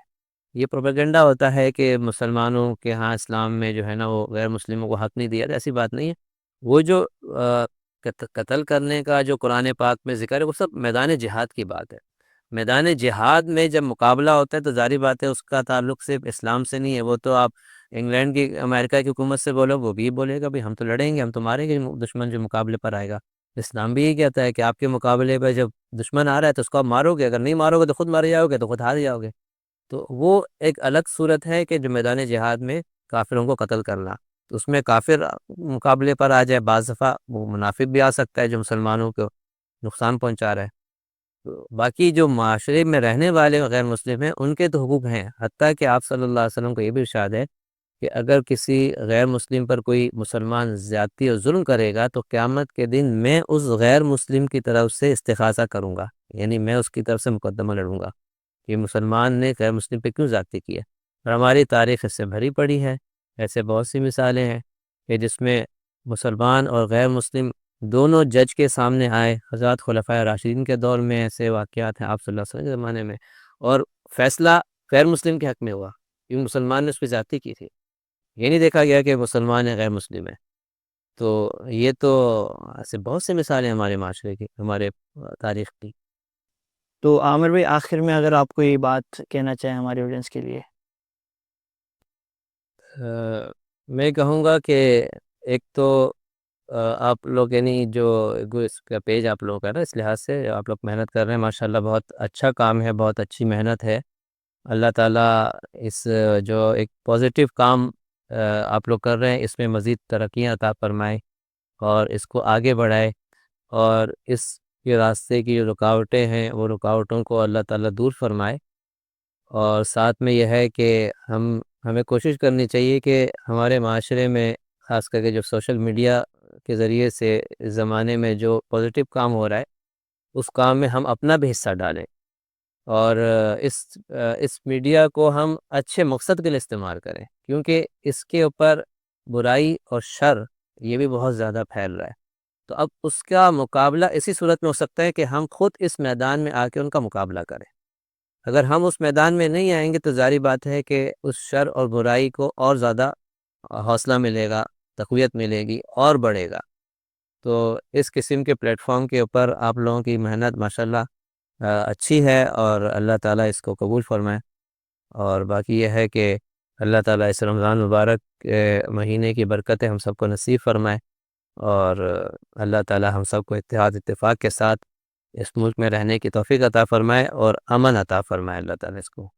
یہ پروپیگنڈا ہوتا ہے کہ مسلمانوں کے ہاں اسلام میں جو ہے نا وہ غیر مسلموں کو حق نہیں دیا. ایسی بات نہیں ہے. وہ جو قتل کرنے کا جو قرآن پاک میں ذکر ہے وہ سب میدان جہاد کی بات ہے. میدان جہاد میں جب مقابلہ ہوتا ہے تو ظاہری بات ہے اس کا تعلق صرف اسلام سے نہیں ہے. وہ تو آپ انگلینڈ کی، امریکہ کی حکومت سے بولو، وہ بھی بولے گا بھی ہم تو لڑیں گے، ہم تو ماریں گے دشمن جو مقابلے پر آئے گا. اسلام بھی یہ کہتا ہے کہ آپ کے مقابلے پہ جب دشمن آ رہا ہے تو اس کو آپ مارو گے، اگر نہیں مارو گے تو خود مارے جاؤ گے، تو خود ہار جاؤ گے. تو وہ ایک الگ صورت ہے کہ جو میدان جہاد میں کافروں کو قتل کرنا. تو اس میں کافر مقابلے پر آ جائے، بعض دفعہ وہ منافق بھی آ سکتا ہے جو مسلمانوں کو نقصان پہنچا رہا ہے. تو باقی جو معاشرے میں رہنے والے غیر مسلم ہیں ان کے تو حقوق ہیں. حتیٰ کہ آپ صلی اللہ علیہ وسلم کو یہ بھی ارشاد ہے کہ اگر کسی غیر مسلم پر کوئی مسلمان زیادتی اور ظلم کرے گا تو قیامت کے دن میں اس غیر مسلم کی طرف سے استغاثہ کروں گا، یعنی میں اس کی طرف سے مقدمہ لڑوں گا کہ مسلمان نے غیر مسلم پہ کیوں زیادتی کی ہے. اور ہماری تاریخ اس سے بھری پڑی ہے. ایسے بہت سی مثالیں ہیں کہ جس میں مسلمان اور غیر مسلم دونوں جج کے سامنے آئے. حضرات خلفائے راشدین کے دور میں ایسے واقعات ہیں، آپ صلی اللہ علیہ وسلم کے زمانے میں، اور فیصلہ غیر مسلم کے حق میں ہوا کیونکہ مسلمان نے اس پہ زیادتی کی تھی. یہ نہیں دیکھا گیا کہ مسلمان ہے غیر مسلم ہے. تو یہ تو ایسے بہت سے مثالیں ہیں ہمارے معاشرے کی، ہمارے تاریخ کی. تو عامر بھائی آخر میں اگر آپ کو یہ بات کہنا چاہیں ہماری آڈینس کے لیے. میں کہوں گا کہ ایک تو آپ لوگ یعنی جو اس کا پیج آپ لوگوں کا ہے نا، اس لحاظ سے آپ لوگ محنت کر رہے ہیں، ماشاءاللہ بہت اچھا کام ہے، بہت اچھی محنت ہے. اللہ تعالیٰ اس جو ایک پازیٹیو کام آپ لوگ کر رہے ہیں اس میں مزید ترقیاں عطا فرمائے اور اس کو آگے بڑھائے، اور اس کے راستے کی جو رکاوٹیں ہیں وہ رکاوٹوں کو اللہ تعالیٰ دور فرمائے. اور ساتھ میں یہ ہے کہ ہمیں کوشش کرنی چاہیے کہ ہمارے معاشرے میں خاص کر کے جو سوشل میڈیا کے ذریعے سے اس زمانے میں جو پازیٹیو کام ہو رہا ہے اس کام میں ہم اپنا بھی حصہ ڈالیں، اور اس میڈیا کو ہم اچھے مقصد کے لیے استعمال کریں، کیونکہ اس کے اوپر برائی اور شر یہ بھی بہت زیادہ پھیل رہا ہے. تو اب اس کا مقابلہ اسی صورت میں ہو سکتا ہے کہ ہم خود اس میدان میں آ کے ان کا مقابلہ کریں. اگر ہم اس میدان میں نہیں آئیں گے تو ظاہری بات ہے کہ اس شر اور برائی کو اور زیادہ حوصلہ ملے گا، تقویت ملے گی اور بڑھے گا. تو اس قسم کے پلیٹ فارم کے اوپر آپ لوگوں کی محنت ماشاءاللہ اچھی ہے، اور اللہ تعالیٰ اس کو قبول فرمائے. اور باقی یہ ہے کہ اللہ تعالیٰ اس رمضان مبارک مہینے کی برکتیں ہم سب کو نصیب فرمائے، اور اللہ تعالیٰ ہم سب کو اتحاد اتفاق کے ساتھ اس ملک میں رہنے کی توفیق عطا فرمائے اور امن عطا فرمائے اللہ تعالیٰ اس کو۔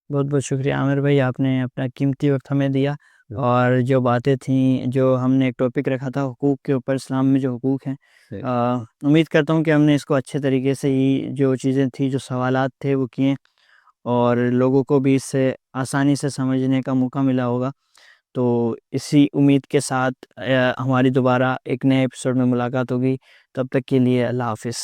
بہت بہت شکریہ عامر بھائی، آپ نے اپنا قیمتی وقت ہمیں دیا، اور جو باتیں تھیں، جو ہم نے ایک ٹاپک رکھا تھا حقوق کے اوپر، اسلام میں جو حقوق ہیں، امید کرتا ہوں کہ ہم نے اس کو اچھے طریقے سے ہی، جو چیزیں تھیں، جو سوالات تھے وہ کیے، اور لوگوں کو بھی اس سے آسانی سے سمجھنے کا موقع ملا ہوگا۔ تو اسی امید کے ساتھ ہماری دوبارہ ایک نئے ایپیسوڈ میں ملاقات ہوگی، تب تک کے لیے اللہ حافظ۔